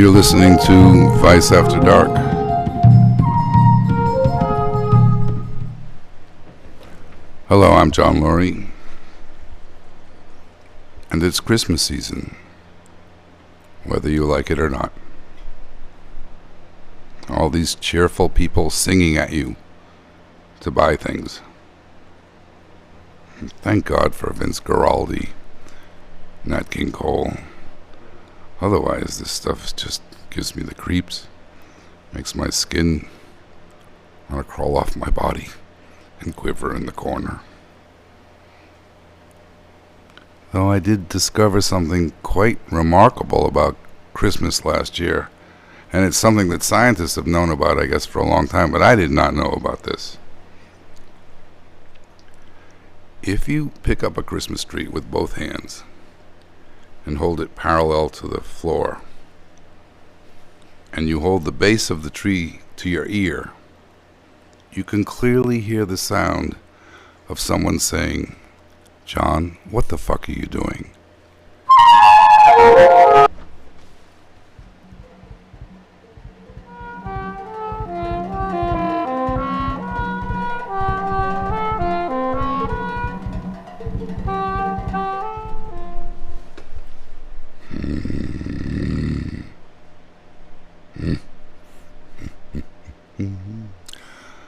You're listening to Vice After Dark. Hello, I'm John Lurie, and it's Christmas season, whether you like it or not. All these cheerful people singing at you to buy things. And thank God for Vince Guaraldi, Nat King Cole. Otherwise, this stuff just gives me the creeps. Makes my skin want to crawl off my body and quiver in the corner. Though I did discover something quite remarkable about Christmas last year, and it's something that scientists have known about, I guess, for a long time, but I did not know about this. If you pick up a Christmas tree with both hands and hold it parallel to the floor, and you hold the base of the tree to your ear, you can clearly hear the sound of someone saying, "John, what the fuck are you doing?"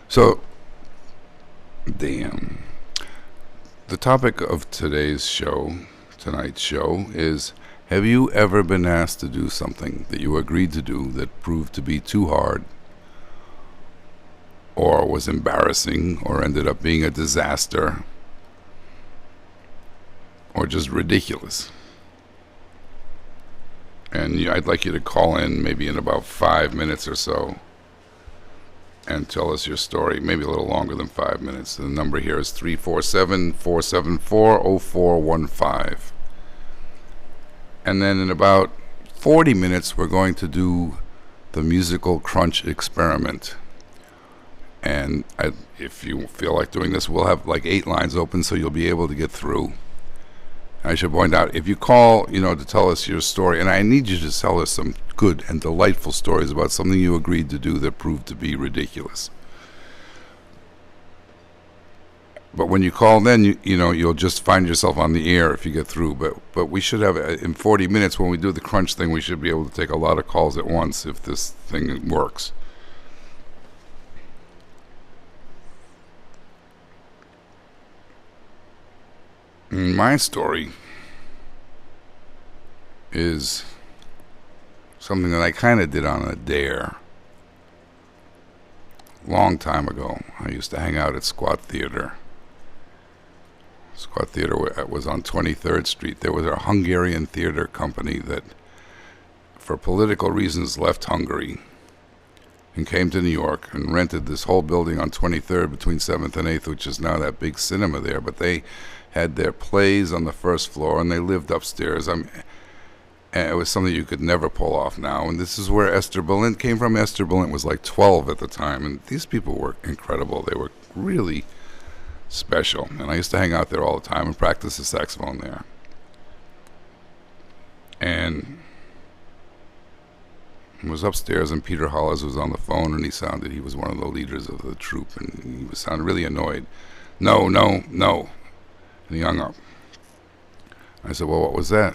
So, damn. The topic of tonight's show, is, have you ever been asked to do something that you agreed to do that proved to be too hard, or was embarrassing, or ended up being a disaster, or just ridiculous? And I'd like you to call in maybe in about 5 minutes or so and tell us your story, maybe a little longer than 5 minutes. The number here is 347-474-0415. And then in about 40 minutes, we're going to do the musical crunch experiment. And if you feel like doing this, we'll have like 8 lines open, so you'll be able to get through. I should point out, if you call, to tell us your story, and I need you to tell us some good and delightful stories about something you agreed to do that proved to be ridiculous. But when you call, then you'll just find yourself on the air if you get through. But we should have, in 40 minutes when we do the crunch thing, we should be able to take a lot of calls at once if this thing works. My story is something that I kind of did on a dare. Long time ago, I used to hang out at Squat Theater. Squat Theater was on 23rd Street. There was a Hungarian theater company that, for political reasons, left Hungary and came to New York and rented this whole building on 23rd between 7th and 8th, which is now that big cinema there. But they had their plays on the first floor, and they lived upstairs. And it was something you could never pull off now. And this is where Esther Balint came from. Esther Balint was like 12 at the time, and these people were incredible. They were really special. And I used to hang out there all the time and practice the saxophone there. And I was upstairs, and Peter Hollis was on the phone, and he was one of the leaders of the troupe, and he sounded really annoyed. No. And he hung up. I said, well, what was that?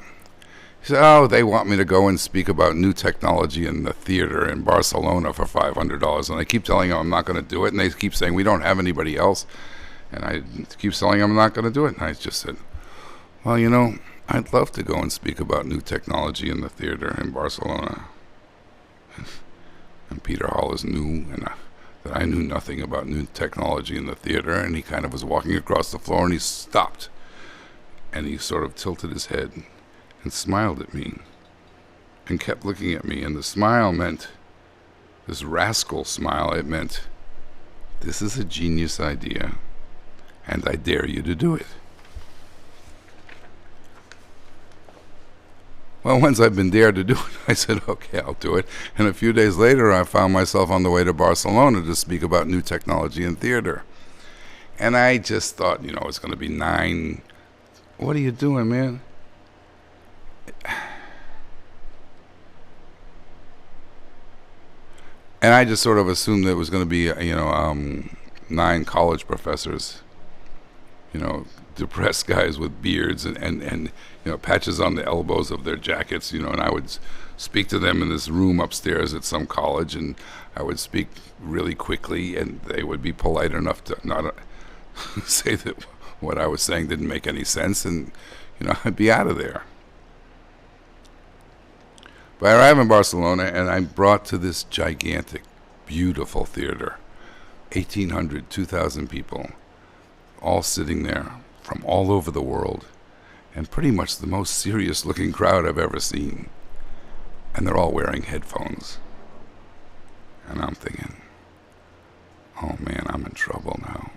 He said, oh, they want me to go and speak about new technology in the theater in Barcelona for $500. And I keep telling them I'm not going to do it. And they keep saying, we don't have anybody else. And I keep telling them I'm not going to do it. And I just said, well, I'd love to go and speak about new technology in the theater in Barcelona. And Peter Hollis knew that I knew nothing about new technology in the theater, and he kind of was walking across the floor, and he stopped, and he sort of tilted his head and smiled at me and kept looking at me, and the smile meant, this rascal smile, it meant, this is a genius idea, and I dare you to do it. Well, once I've been dared to do it, I said, okay, I'll do it. And a few days later, I found myself on the way to Barcelona to speak about new technology in theater. And I just thought, it's going to be 9. What are you doing, man? And I just sort of assumed there was going to be, 9 college professors, depressed guys with beards and patches on the elbows of their jackets, and I would speak to them in this room upstairs at some college, and I would speak really quickly, and they would be polite enough to not say that what I was saying didn't make any sense, and, I'd be out of there. But I arrived in Barcelona, and I'm brought to this gigantic, beautiful theater, 1,800, 2,000 people, all sitting there from all over the world, and pretty much the most serious-looking crowd I've ever seen. And they're all wearing headphones. And I'm thinking, oh man, I'm in trouble now.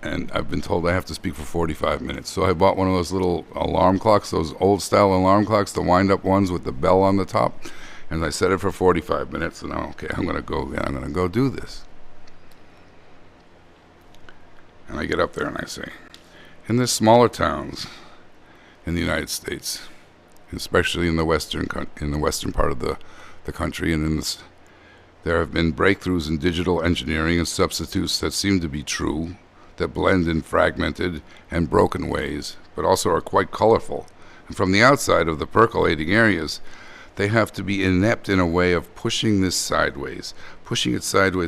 And I've been told I have to speak for 45 minutes. So I bought one of those little alarm clocks, those old-style alarm clocks, the wind-up ones with the bell on the top. And I set it for 45 minutes, and I'm going to go do this. And I get up there and I say, in the smaller towns in the United States, especially in the western part of the country, and there have been breakthroughs in digital engineering and substitutes that seem to be true, that blend in fragmented and broken ways, but also are quite colorful. And from the outside of the percolating areas, they have to be inept in a way of pushing it sideways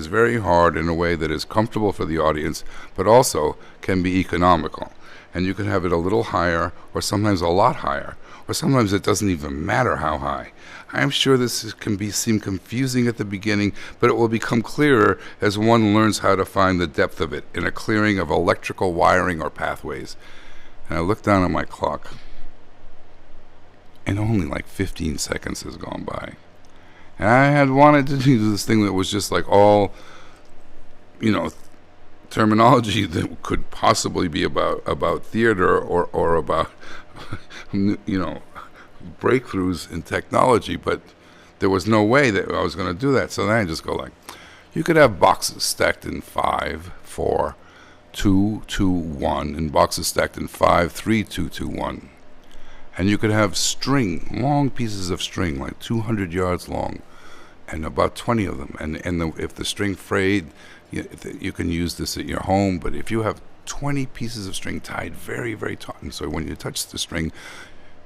very hard in a way that is comfortable for the audience, but also can be economical. And you can have it a little higher, or sometimes a lot higher, or sometimes it doesn't even matter how high. I am sure this can seem confusing at the beginning, but it will become clearer as one learns how to find the depth of it in a clearing of electrical wiring or pathways. And I look down at my clock, and only like 15 seconds has gone by. And I had wanted to do this thing that was just like all, terminology that could possibly be about theater or about, breakthroughs in technology, but there was no way that I was going to do that. So then I just go like, you could have boxes stacked in 5, 4, 2, 2, 1, and boxes stacked in 5, 3, 2, 2, 1. And you could have string, long pieces of string, like 200 yards long, and about 20 of them. And if the string frayed, you can use this at your home. But if you have 20 pieces of string tied very, very taut, and so when you touch the string,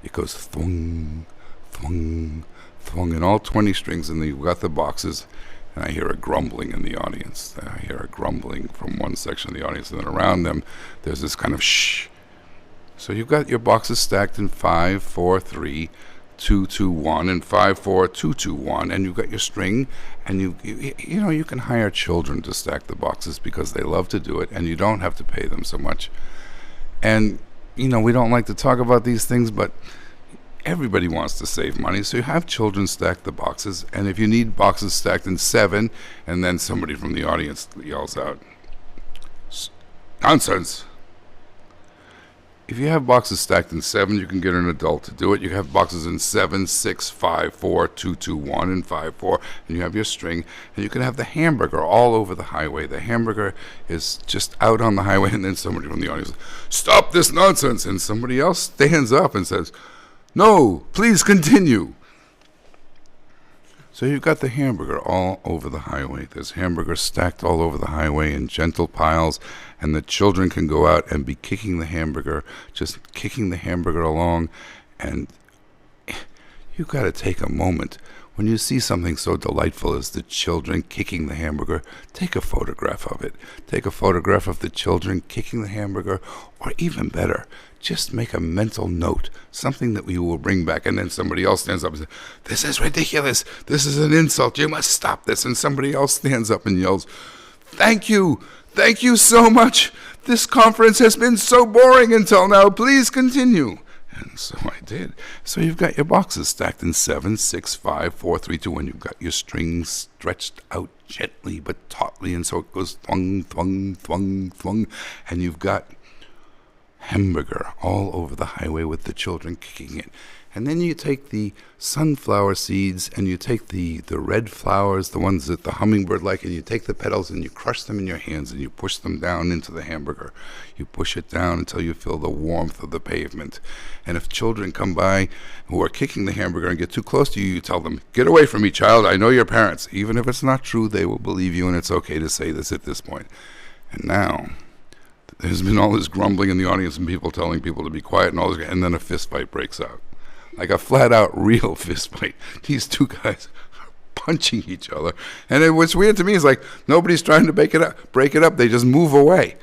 it goes thwung, thwung, thwung, and all 20 strings, and you've got the boxes, and I hear a grumbling in the audience. I hear a grumbling from one section of the audience, and then around them, there's this kind of shh. So you've got your boxes stacked in 5, 4, 3, 2, 2, 1, and 5, 4, 2, 2, 1, and you've got your string, and you can hire children to stack the boxes because they love to do it, and you don't have to pay them so much. And we don't like to talk about these things, but everybody wants to save money, so you have children stack the boxes, and if you need boxes stacked in 7, and then somebody from the audience yells out, nonsense. If you have boxes stacked in 7, you can get an adult to do it. You have boxes in 7, 6, 5, 4, 2, 2, 1, and 5, 4, and you have your string, and you can have the hamburger all over the highway. The hamburger is just out on the highway, and then somebody from the audience says, stop this nonsense, and somebody else stands up and says, no, please continue. So you've got the hamburger all over the highway. There's hamburgers stacked all over the highway in gentle piles, and the children can go out and be kicking the hamburger, just kicking the hamburger along. And you've got to take a moment. When you see something so delightful as the children kicking the hamburger, take a photograph of it. Take a photograph of the children kicking the hamburger, or even better, just make a mental note, something that we will bring back. And then somebody else stands up and says, this is ridiculous. This is an insult. You must stop this. And somebody else stands up and yells, thank you. Thank you so much. This conference has been so boring until now. Please continue. And so I did. So you've got your boxes stacked in 7, 6, 5, 4, 3, 2, and you've got your strings stretched out gently but tautly, and so it goes thwung, thwung, thwung, thwung, and you've got hamburger all over the highway with the children kicking it. And then you take the sunflower seeds and you take the red flowers, the ones that the hummingbird like, and you take the petals and you crush them in your hands and you push them down into the hamburger. You push it down until you feel the warmth of the pavement. And if children come by who are kicking the hamburger and get too close to you, you tell them, "Get away from me, child. I know your parents." Even if it's not true, they will believe you, and it's okay to say this at this point. And now there's been all this grumbling in the audience and people telling people to be quiet and all this, and then a fist fight breaks out. Like a flat-out real fist fight. These two guys are punching each other. And what's weird to me is like nobody's trying to break it up. They just move away.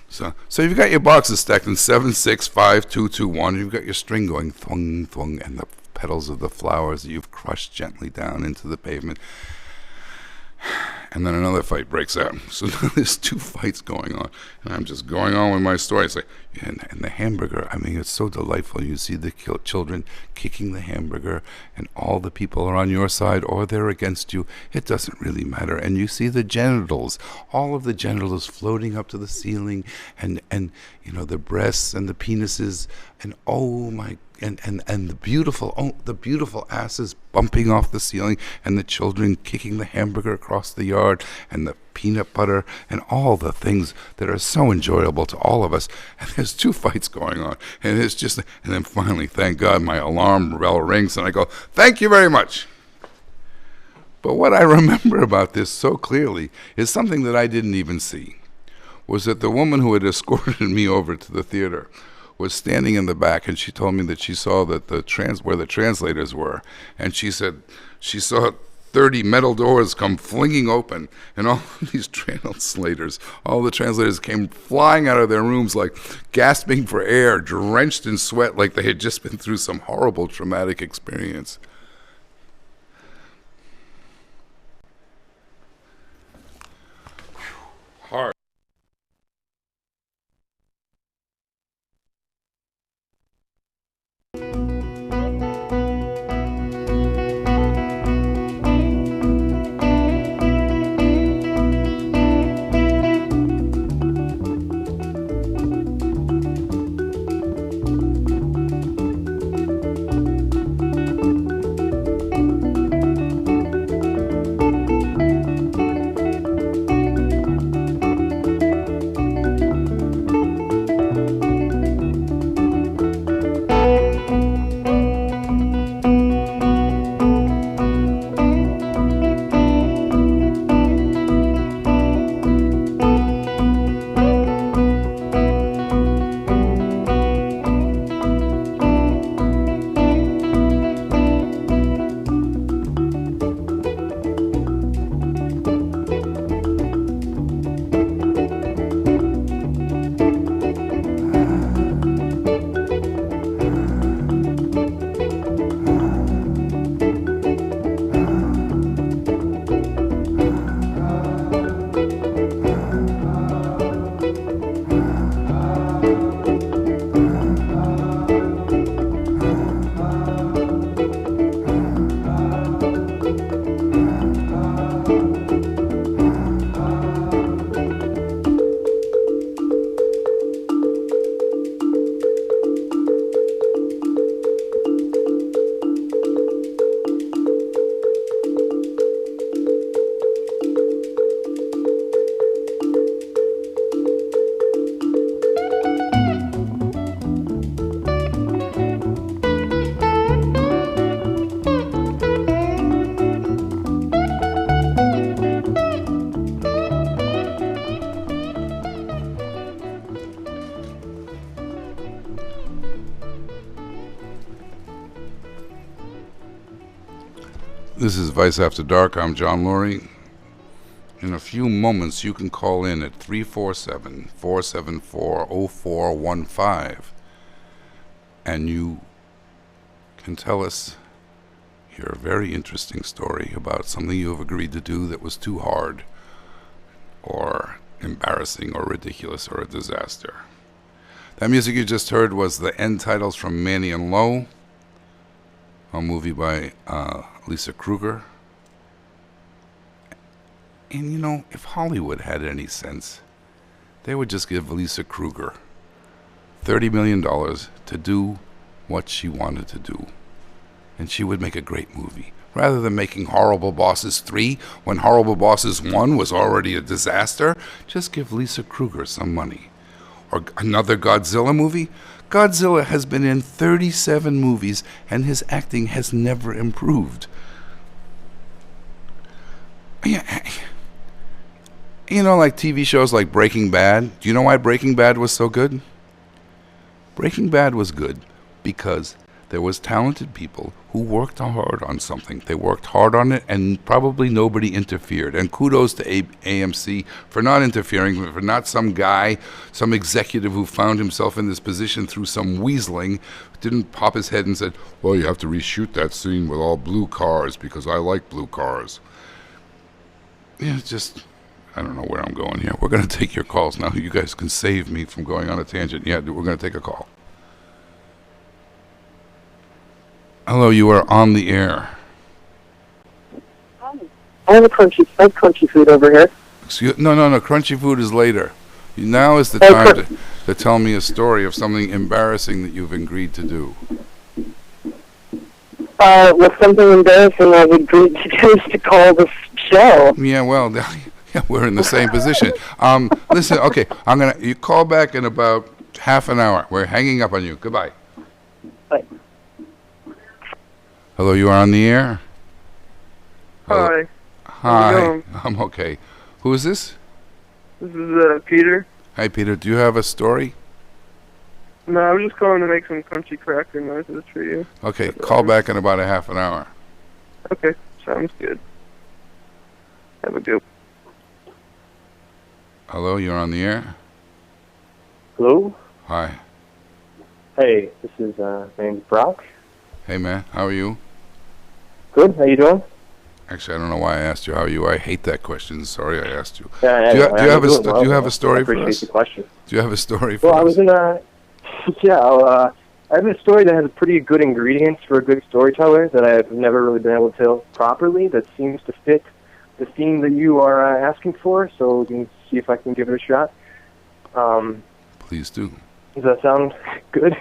So you've got your boxes stacked in 7, 6, 5, 2, 2, 1. You've got your string going thwung, thwung, and the petals of the flowers that you've crushed gently down into the pavement. And then another fight breaks out. So now there's 2 fights going on. And I'm just going on with my story. It's like, and the hamburger, I mean, it's so delightful. You see the children kicking the hamburger, and all the people are on your side or they're against you. It doesn't really matter. And you see the genitals, all of the genitals floating up to the ceiling, and you know, the breasts and the penises, and oh my, and the beautiful asses bumping off the ceiling, and the children kicking the hamburger across the yard, and the peanut butter, and all the things that are so enjoyable to all of us. And there's 2 fights going on, and it's just, and then finally, thank God, my alarm bell rings, and I go, "Thank you very much." But what I remember about this so clearly is something that I didn't even see, was that the woman who had escorted me over to the theater was standing in the back, and she told me that she saw that where the translators were, and she said she saw 30 metal doors come flinging open, and all these translators, all the translators came flying out of their rooms like gasping for air, drenched in sweat, like they had just been through some horrible traumatic experience. Hard. This is Vice After Dark. I'm John Lurie. In a few moments, you can call in at 347-474-0415, and you can tell us your very interesting story about something you have agreed to do that was too hard, or embarrassing, or ridiculous, or a disaster. That music you just heard was the end titles from Manny and Lowe, a movie by Lisa Kruger. And you know, if Hollywood had any sense, they would just give Lisa Kruger $30 million to do what she wanted to do. and she would make a great movie. Rather than making Horrible Bosses 3 when Horrible Bosses 1 was already a disaster, just give Lisa Kruger some money. Or another Godzilla movie? Godzilla has been in 37 movies and his acting has never improved. Yeah, you know, like TV shows like Breaking Bad. Do you know why Breaking Bad was so good? Breaking Bad was good because there was talented people who worked hard on something. They worked hard on it, and probably nobody interfered. And kudos to AMC for not interfering, for not some guy, some executive who found himself in this position through some weaseling, didn't pop his head and said, well, you have to reshoot that scene with all blue cars because I like blue cars. Yeah, just, I don't know where I'm going here. We're going to take your calls now. You guys can save me from going on a tangent. Yeah, we're going to take a call. Hello, you are on the air. I have crunchy food over here. No, crunchy food is later. Now is the time to tell me a story of something embarrassing that you've agreed to do. What's something embarrassing I've agreed to do is to call this show. Yeah, well, yeah, we're in the same position. Listen, okay, you call back in about half an hour. We're hanging up on you. Goodbye. Bye. Hello, you are on the air? Hello. Hi. I'm okay. Who is this? This is Peter. Hi, Peter. Do you have a story? No, I was just calling to make some crunchy cracker noises for you. Okay, call back in about a half an hour. Okay, sounds good. Have a good. Hello, you're on the air? Hello? Hi. Hey, this is, my name's Brock. Hey, man. How are you? Good, how you doing? Actually, I don't know why I asked you how are you. I hate that question. Sorry I asked you. Yeah, do you have a story for us? I appreciate the question. Do you have a story for us? Well, I was in a... I have a story that has pretty good ingredients for a good storyteller that I've never really been able to tell properly that seems to fit the theme that you are asking for, so we can see if I can give it a shot. Please do. Does that sound good?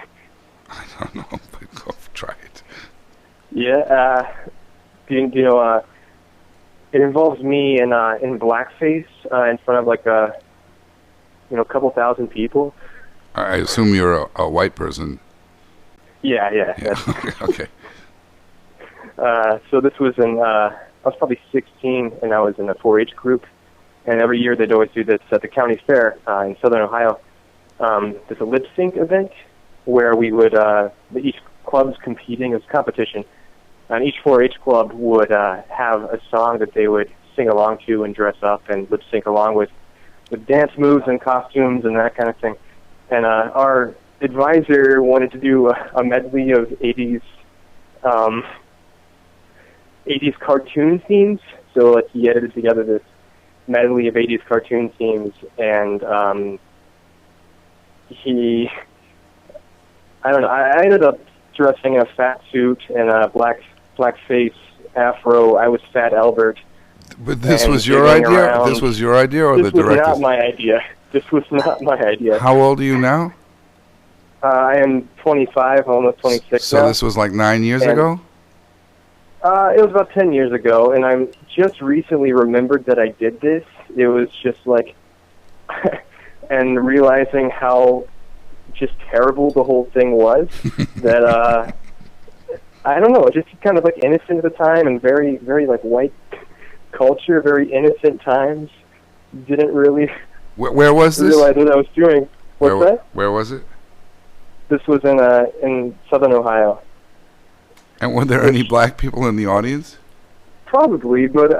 I don't know, but go try it. Yeah, you know, it involves me in blackface in front of like a couple thousand people. I assume you're a white person. Yeah. Okay. So this was I was probably 16, and I was in a 4-H group. And every year they'd always do this at the county fair in Southern Ohio. There's a lip sync event where we would each club's competing as competition, and each 4-H club would have a song that they would sing along to and dress up and lip sync along with dance moves and costumes and that kind of thing. And our advisor wanted to do a medley of 80s cartoon themes. So like he edited together this medley of 80s cartoon themes, and I ended up dressing in a fat suit and a black face afro. I was Fat Albert. But this was your idea? Around. This was your idea or the director's? This was not my idea. This was not my idea. How old are you now? I am 25, almost 26 now. So this was like 9 years ago? It was about 10 years ago, and I just recently remembered that I did this. It was just like, and realizing how just terrible the whole thing was, that, I don't know, just kind of like innocent at the time and very, very like white culture, very innocent times. Didn't really Where was this? realize what I was doing. What's that? Where was it? This was in Southern Ohio. And were there any black people in the audience? Probably, but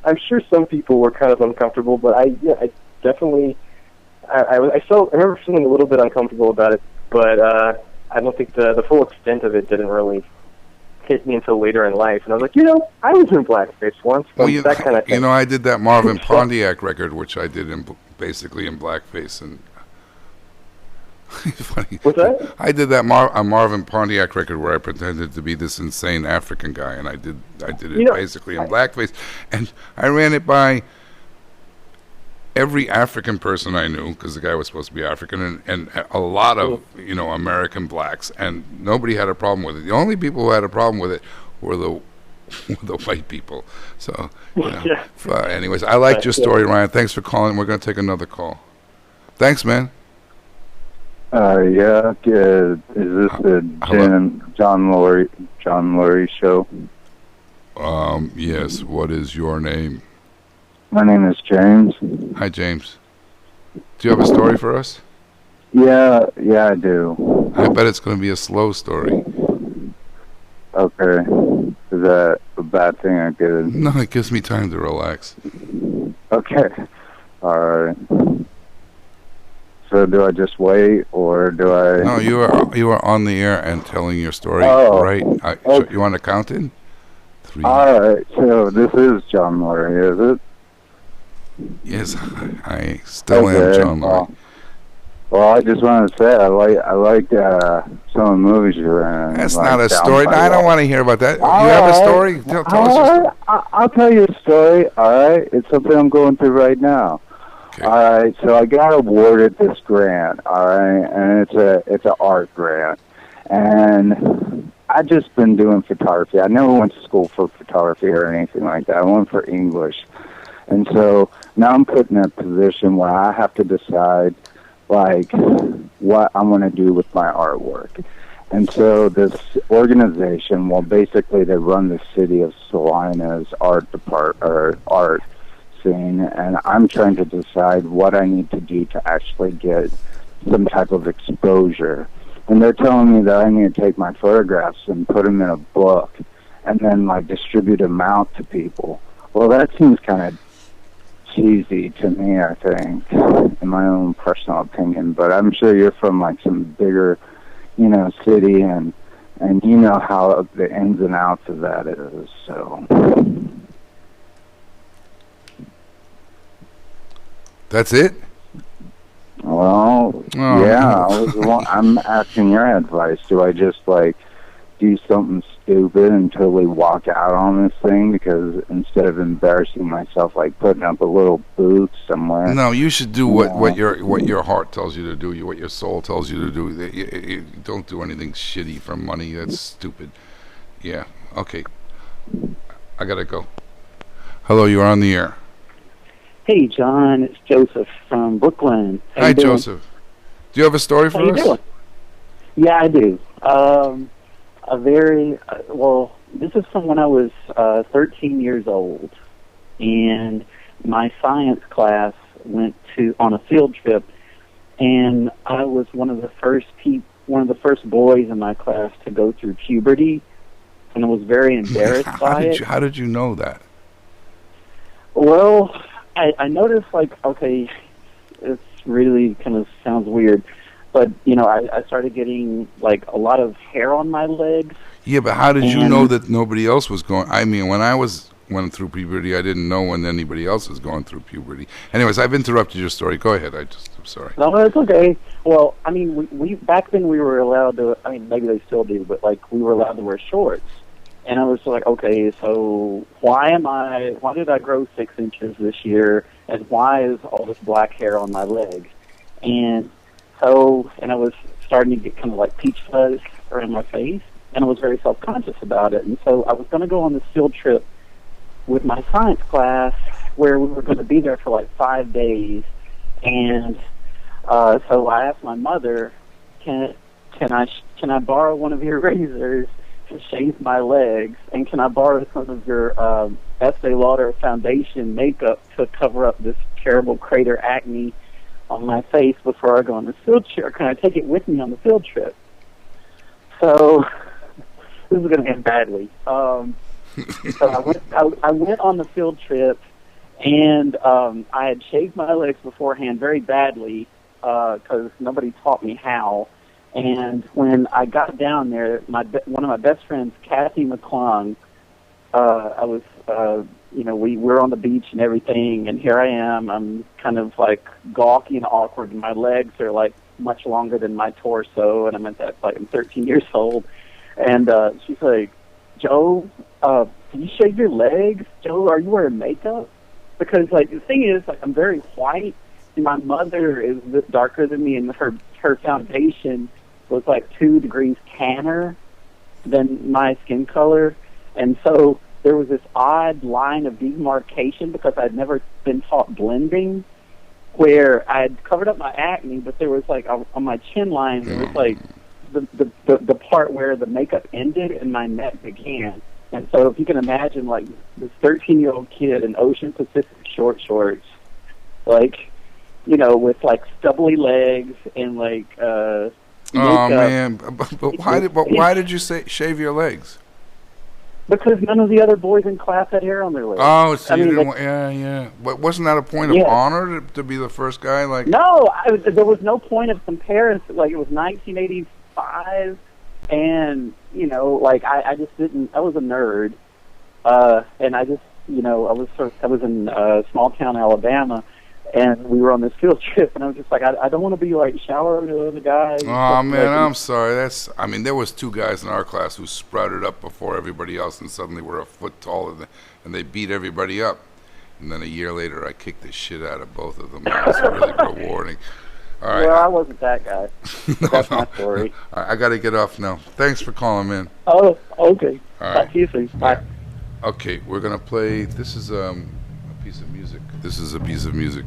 I'm sure some people were kind of uncomfortable. But I definitely, I remember feeling a little bit uncomfortable about it. But I don't think the full extent of it didn't really hit me until later in life. And I was like, I was in blackface once. Well, that kind of thing. I did that Marvin Pontiac record, which I did basically in blackface, and it's funny. What's that? I did that Marvin Pontiac record where I pretended to be this insane African guy, and I did it basically in blackface. And I ran it by every African person I knew, because the guy was supposed to be African, and a lot of American blacks, and nobody had a problem with it. The only people who had a problem with it were the the white people. So, Yeah. anyways, I liked your story, Ryan. Thanks for calling. We're going to take another call. Thanks, man. Yeah, good. Is this the John Lurie show? Yes. What is your name? My name is James. Hi, James. Do you have a story for us? Yeah, I do. I bet it's going to be a slow story. Okay. Is that a bad thing or good? No, it gives me time to relax. Okay. All right. So do I just wait, or do I? No, you are on the air and telling your story, right? Okay. So you want to count in? 3. All right. So this is John Lurie, is it? Yes, I still am John Lurie. Well, I just want to say I like some of the movies you're in. That's like not a story. I don't want to hear about that. You have a story? Tell us your story. I'll tell you a story. All right. It's something I'm going through right now. Okay. All right, so I got awarded this grant, all right, and it's an art grant, and I just been doing photography. I never went to school for photography or anything like that. I went for English, and so now I'm put in a position where I have to decide, like, what I'm going to do with my artwork. And so this organization, well, basically they run the city of Salina's art scene, and I'm trying to decide what I need to do to actually get some type of exposure. And they're telling me that I need to take my photographs and put them in a book and then like distribute them out to people. Well, that seems kind of cheesy to me, I think, in my own personal opinion. But I'm sure you're from like some bigger, city, and you know how the ins and outs of that is. So. That's it? Well, I'm asking your advice. Do I just do something stupid and totally walk out on this thing because instead of embarrassing myself, putting up a little booth somewhere? No, you should do what your heart tells you to do, what your soul tells you to do. You don't do anything shitty for money. That's stupid. Yeah. Okay. I gotta go. Hello, you're on the air. Hey, John, it's Joseph from Brooklyn. Hi, Joseph. Do you have a story for us? Doing? Yeah, I do. This is from when I was 13 years old, and my science class went on a field trip, and I was one of the first boys in my class to go through puberty, and I was very embarrassed by it. How did you know that? Well, I noticed, okay, it's really kind of sounds weird, but, I started getting, a lot of hair on my legs. Yeah, but how did you know that nobody else was going? I mean, when I went through puberty, I didn't know when anybody else was going through puberty. Anyways, I've interrupted your story. Go ahead. I'm sorry. No, it's okay. Well, I mean, we back then we were allowed to, maybe they still do, but, we were allowed to wear shorts. And I was like, okay, so why did I grow 6 inches this year, and why is all this black hair on my leg? And I was starting to get kind of peach fuzz around my face, and I was very self-conscious about it. And so I was going to go on this field trip with my science class where we were going to be there for 5 days. And so I asked my mother, can I borrow one of your razors to shave my legs, and can I borrow some of your Estee Lauder foundation makeup to cover up this terrible crater acne on my face before I go on the field trip? Can I take it with me on the field trip? So this is going to end badly. So I went on the field trip, and I had shaved my legs beforehand very badly because nobody taught me how. And when I got down there, one of my best friends, Kathy McClung, we were on the beach and everything, and here I am. I'm kind of gawky and awkward, and my legs are much longer than my torso, and I'm 13 years old. And she's like, Joe, can you shave your legs? Joe, are you wearing makeup? because like the thing is, like I'm very white, and my mother is a bit darker than me, and her foundation was like 2 degrees tanner than my skin color, and so there was this odd line of demarcation because I'd never been taught blending, where I had covered up my acne, but there was like on my chin line there was like the part where the makeup ended and my neck began. And so if you can imagine like this 13-year-old kid in Ocean Pacific shorts, like, you know, with like stubbly legs and like Oh makeup. man! But why did you shave your legs? Because none of the other boys in class had hair on their legs. Oh, so I you mean, didn't want, yeah. But wasn't that a point of honor to be the first guy? Like, no, there was no point of comparison. Like, it was 1985, and, you know, like, I just didn't, I was a nerd, and I just, you know, I was in small town Alabama, and we were on this field trip, and I was just like, I don't want to be like showering with other guys. oh man, like, I'm sorry. I mean, there was 2 guys in our class who sprouted up before everybody else, and suddenly were a foot taller, and they beat everybody up. And then a year later, I kicked the shit out of both of them. It was really rewarding. All right. Well, I wasn't that guy. That's my story. I got to get off now. Thanks for calling in. Oh, okay. All Talk right. to you soon. Bye. Okay, we're gonna play. This is a piece of music. This is a piece of music.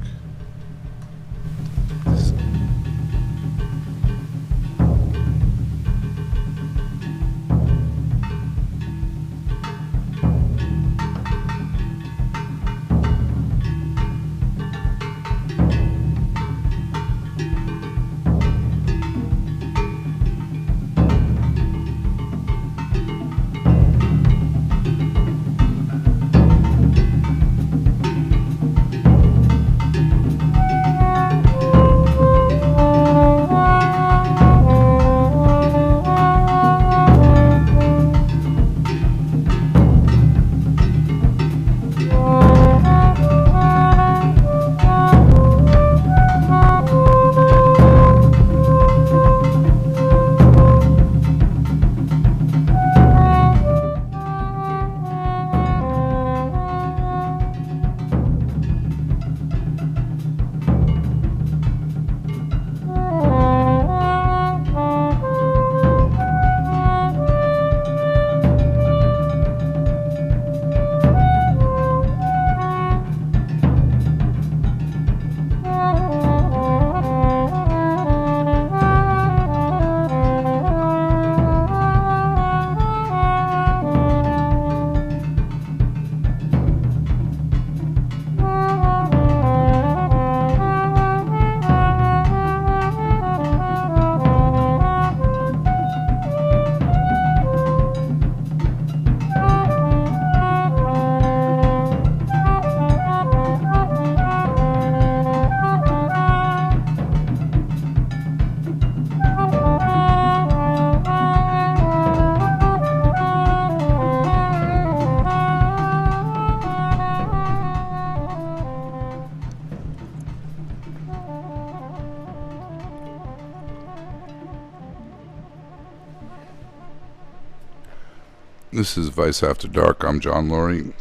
This is Vice After Dark. I'm John Lurie.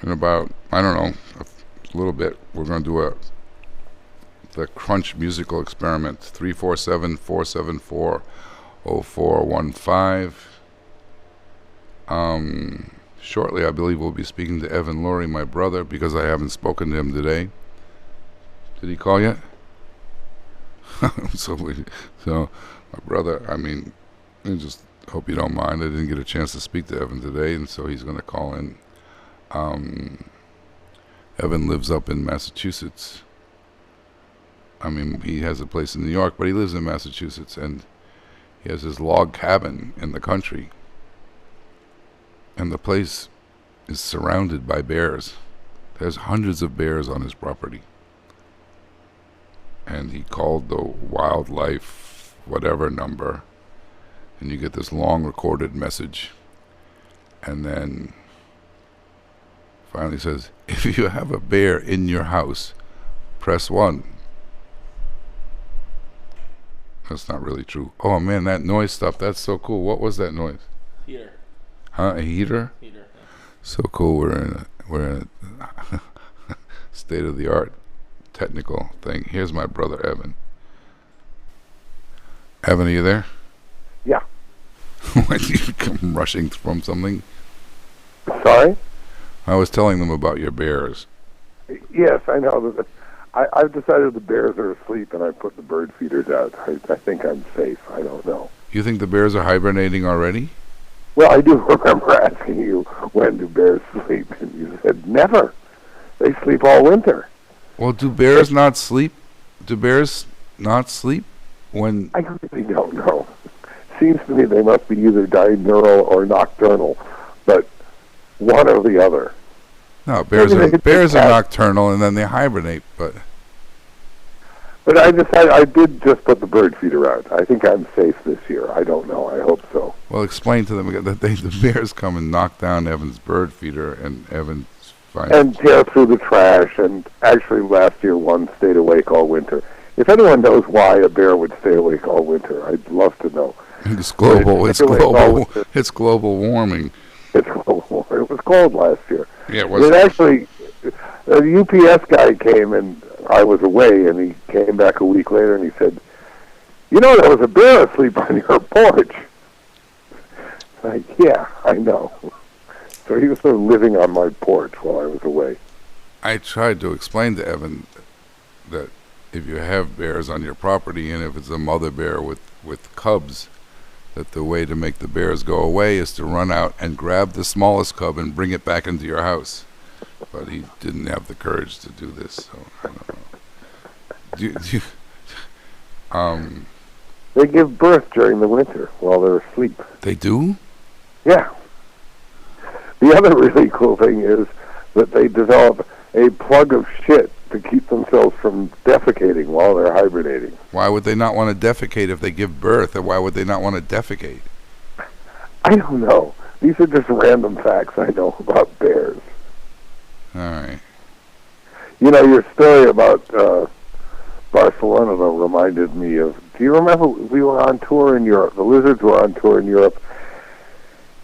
In about, I don't know, a little bit, we're going to do the Crunch musical experiment. 347-474-0415. Shortly, I believe we'll be speaking to Evan Lurie, my brother, because I haven't spoken to him today. Did he call yet? So my brother, I mean, I just hope you don't mind. I didn't get a chance to speak to Evan today, and so he's going to call in. Evan lives up in Massachusetts. I mean, he has a place in New York, but he lives in Massachusetts, and he has his log cabin in the country. And the place is surrounded by bears. There's hundreds of bears on his property. And he called the wildlife whatever number, and you get this long recorded message. And then finally says, if you have a bear in your house, press 1. That's not really true. Oh man, that noise stuff, that's so cool. What was that noise? Heater. Huh? A heater? Heater. Yeah. So cool. We're in state-of-the-art technical thing. Here's my brother Evan. Evan, are you there? Yeah. When you come rushing from something? Sorry? I was telling them about your bears. Yes, I know. I've decided the bears are asleep, and I put the bird feeders out. I think I'm safe. I don't know. You think the bears are hibernating already? Well, I do remember asking you, when do bears sleep? And you said, never. They sleep all winter. Well, do bears not sleep? Do bears not sleep when... I really don't know. Seems to me they must be either diurnal or nocturnal, but one or the other. No, bears are nocturnal and then they hibernate, but I decided I did just put the bird feeder out. I think I'm safe this year. I don't know. I hope so. Well, explain to them that the bears come and knock down Evan's bird feeder, and Evan's fine. And tear through the trash, and actually last year one stayed awake all winter. If anyone knows why a bear would stay awake all winter, I'd love to know. It's global. It's global. It's global warming. It's global. It was cold last year. Yeah, it was. It actually, a UPS guy came, and I was away, and he came back a week later, and he said, "You know, there was a bear asleep on your porch." Like, yeah, I know. So he was sort of living on my porch while I was away. I tried to explain to Evan that if you have bears on your property, and if it's a mother bear with cubs, that the way to make the bears go away is to run out and grab the smallest cub and bring it back into your house. But he didn't have the courage to do this, so I don't know. They give birth during the winter while they're asleep. They do? Yeah. The other really cool thing is that they develop a plug of shit to keep themselves from defecating while they're hibernating. Why would they not want to defecate if they give birth, or why would they not want to defecate? I don't know. These are just random facts I know about bears. All right. You know, your story about Barcelona though reminded me of, do you remember we were on tour in Europe? The Lizards were on tour in Europe,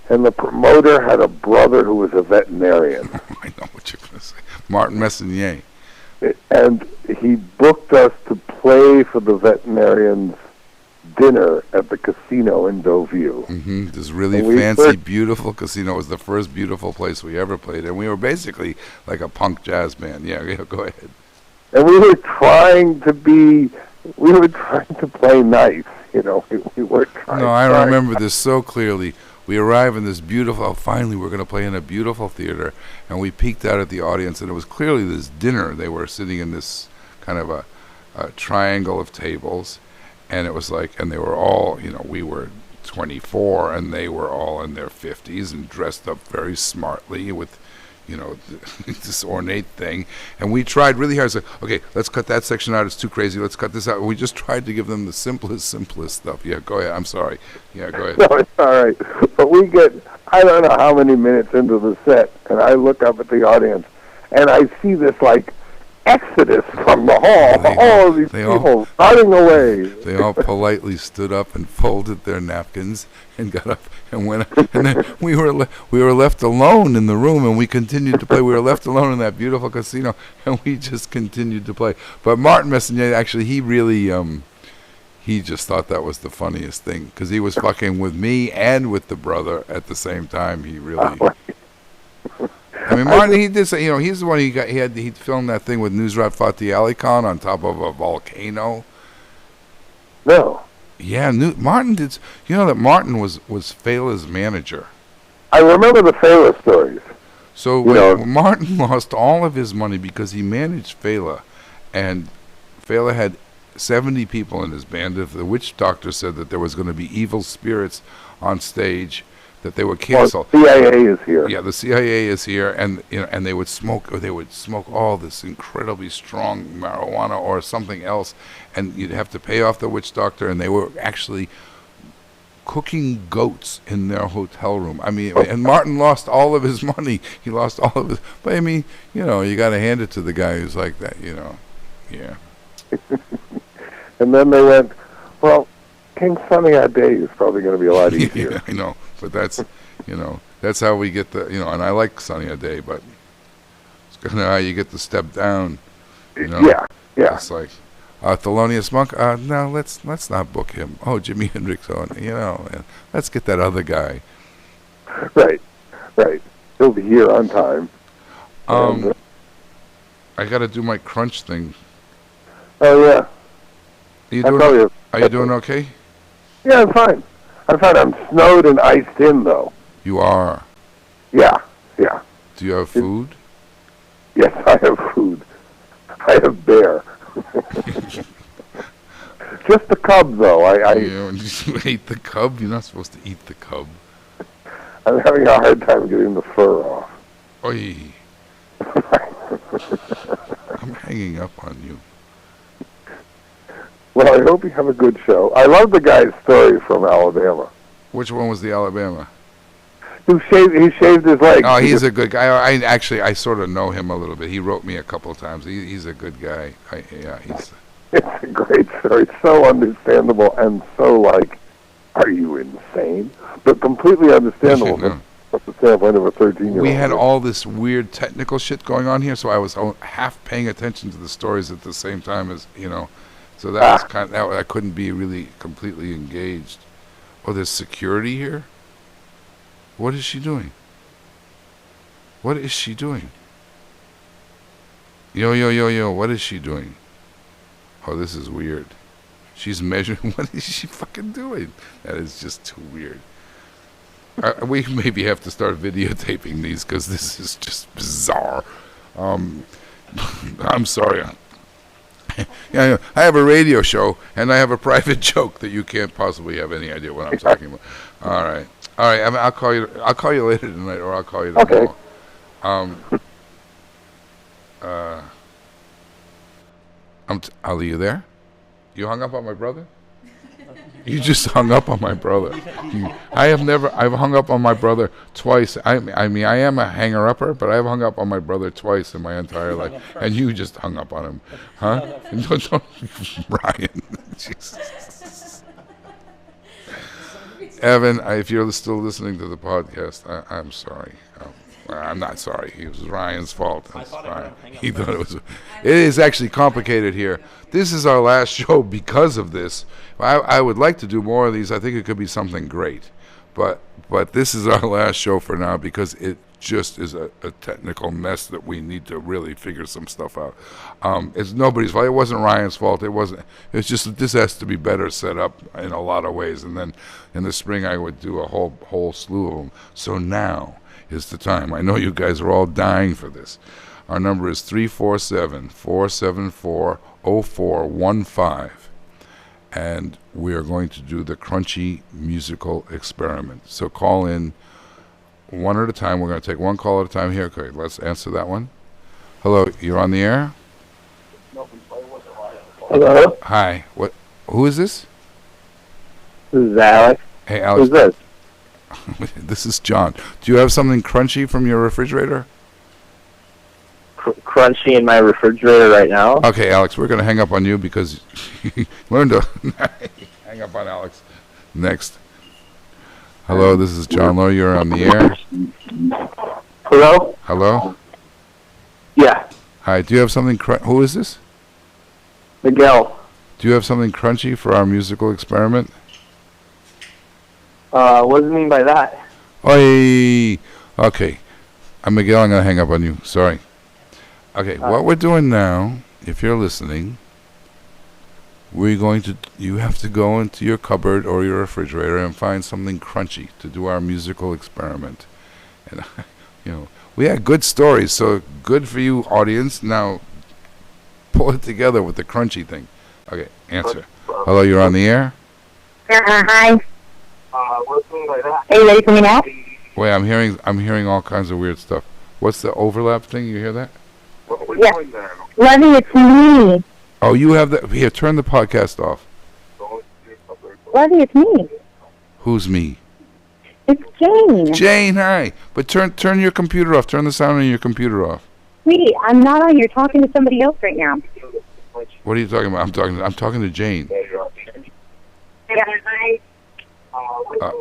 and the promoter had a brother who was a veterinarian. I know what you're going to say. Martin Messonnier. And he booked us to play for the veterinarian's dinner at the casino in Deauville. Mm-hmm. This really fancy, beautiful casino. It was the first beautiful place we ever played, and we were basically like a punk jazz band. Yeah, go ahead. And we were trying to play nice, you know. We were trying. No, I remember this so clearly. We arrive in this beautiful, finally we're going to play in a beautiful theater, and we peeked out at the audience, and it was clearly this dinner. They were sitting in this kind of a triangle of tables, and it was like, and they were all, you know, we were 24, and they were all in their 50s and dressed up very smartly with, you know, this ornate thing. And we tried really hard to say, okay, let's cut that section out. It's too crazy. Let's cut this out. We just tried to give them the simplest stuff. Yeah, go ahead. I'm sorry. Yeah, go ahead. No, it's all right. But we get, I don't know how many minutes into the set, and I look up at the audience, and I see this, like, exodus from the hall. All of these people running away. They all politely stood up and folded their napkins and got up and went. And then we were left alone in the room, and we continued to play. We were left alone in that beautiful casino, and we just continued to play. But Martin Messonnier, actually, he really he just thought that was the funniest thing, because he was fucking with me and with the brother at the same time. He really. I mean, Martin, he did say, you know, he's the one he filmed that thing with Nusrat Fateh Ali Khan on top of a volcano. No. Yeah, Martin did. You know that Martin was Fela's manager. I remember the Fela stories. So Martin lost all of his money because he managed Fela, and Fela had 70 people in his band. If the witch doctor said that there was going to be evil spirits on stage, that they would cancel. The CIA is here. Yeah, the CIA is here, and you know, and they would smoke all this incredibly strong marijuana or something else, and you'd have to pay off the witch doctor, and they were actually cooking goats in their hotel room. I mean, and Martin lost all of his money. He lost all of his. But I mean, you know, you got to hand it to the guy who's like that. You know, yeah. And then they went, well, King Sunny Ade is probably going to be a lot easier. Yeah, I know. But that's, you know, that's how we get the, you know, and I like Sunny Ade, but You know how you get to step down. You know? Yeah. It's like, Thelonious Monk. No, let's not book him. Oh, Jimi Hendrix. Oh, let's get that other guy. Right. He'll be here on time. I got to do my crunch thing. Oh yeah. Are you doing okay? Yeah, I'm fine. I'm snowed and iced in though. You are. Yeah. Do you have food? Yes, I have food. I have bear. Just the cub, though. You ate the cub? You're not supposed to eat the cub. I'm having a hard time getting the fur off. Oy. I'm hanging up on you. Well, I hope you have a good show. I love the guy's story from Alabama. Which one was the Alabama? He shaved his legs. Oh, he's a good guy. I sort of know him a little bit. He wrote me a couple of times. He's a good guy. It's a great story. It's so understandable and so like, are you insane? But completely understandable from the standpoint of a 13-year-old. We had all this weird technical shit going on here, so I was half paying attention to the stories at the same time as, so that was kind of, I couldn't be really completely engaged. Oh, there's security here? What is she doing? What is she doing? Yo, what is she doing? Oh, this is weird. She's measuring. What is she fucking doing? That is just too weird. We maybe have to start videotaping these because this is just bizarre. I'm sorry. Yeah, I have a radio show and I have a private joke that you can't possibly have any idea what I'm talking about. All right. I'll call you. I'll call you later tonight, or I'll call you tomorrow. Okay. Ali, you there? You hung up on my brother? You just hung up on my brother. I've hung up on my brother twice. I am a hanger-upper, but I've hung up on my brother twice in my entire life. And you just hung up on him. Huh? Don't Ryan. Jesus. Evan, if you're still listening to the podcast, I'm sorry. I'm not sorry. It was Ryan's fault. He thought it was. It is actually complicated here. This is our last show because of this. I would like to do more of these. I think it could be something great, but this is our last show for now because it just is a technical mess that we need to really figure some stuff out. It's nobody's fault. It wasn't Ryan's fault. It wasn't. It's just that this has to be better set up in a lot of ways. And then in the spring I would do a whole slew of them. So now is the time. I know you guys are all dying for this. Our number is 347-474-0415. And we are going to do the crunchy musical experiment. So call in one at a time. We're going to take one call at a time here. Okay, let's answer that one. Hello, you're on the air? Hello? Hi. Who is this? This is Alex. Hey, Alex. Who's this? This is John. Do you have something crunchy from your refrigerator? Crunchy in my refrigerator right now? Okay, Alex, we're going to hang up on you because learn to hang up on Alex. Next. Hello, this is John Lurie. You're on the air. Hello? Hello? Yeah. Hi, do you have something who is this? Miguel. Do you have something crunchy for our musical experiment? What do you mean by that? Oi! Okay. I'm Miguel. I'm going to hang up on you. Sorry. Okay, what we're doing now, if you're listening, you have to go into your cupboard or your refrigerator and find something crunchy to do our musical experiment. And, we had good stories, so good for you, audience. Now, pull it together with the crunchy thing. Okay, answer. Hello, you're on the air? Hi. What do you mean by that? Are you ready for me now? Wait, I'm hearing all kinds of weird stuff. What's the overlap thing? You hear that? Yeah. Lovey, it's me. Oh, you have that. Here, turn the podcast off. Lovey, it's me. Who's me? It's Jane. Jane, hi. But turn your computer off. Turn the sound on your computer off. Sweetie, I'm not on. You're talking to somebody else right now. What are you talking about? I'm talking to Jane.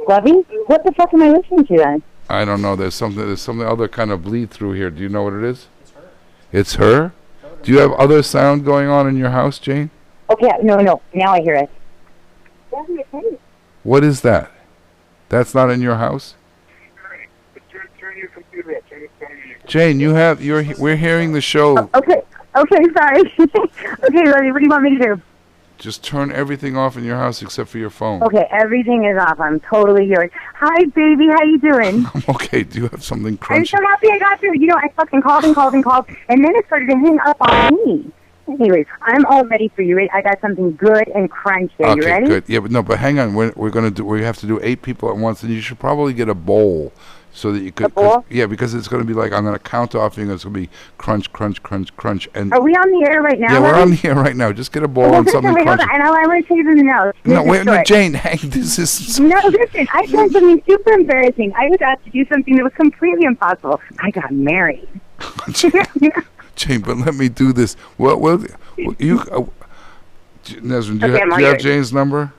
Lovey, what the fuck am I listening to then? I don't know. There's something other kind of bleed through here. Do you know what it is? It's her? Do you have other sound going on in your house, Jane? Okay, no. Now I hear it. What is that? That's not in your house? Turn your computer up. Jane, we're hearing the show. Okay, sorry. Okay, Lurie, what do you want me to do? Just turn everything off in your house except for your phone. Okay, everything is off. I'm totally yours. Hi, baby. How you doing? I'm okay. Do you have something I'm crunchy? so happy I got through. I fucking called, and then it started to hang up on me. Anyways, I'm all ready for you. I got something good and crunchy. Are you ready? Good. Yeah, but hang on. We have to do 8 people at once, and you should probably get a bowl so that you could. A bowl? Yeah, because it's going to be like I'm going to count off, and it's going to be crunch, crunch, crunch, crunch. And are we on the air right now? yeah, we're on the air right now. Just get a bowl and something wait, hold crunchy. on. I want to tell you something else. No, Jane. Hang. This is. No, listen. I done something super embarrassing. I was asked to do something that was completely impossible. I got married. Jane, but let me do this. Well, you. Nesrin, do you have Jane's number?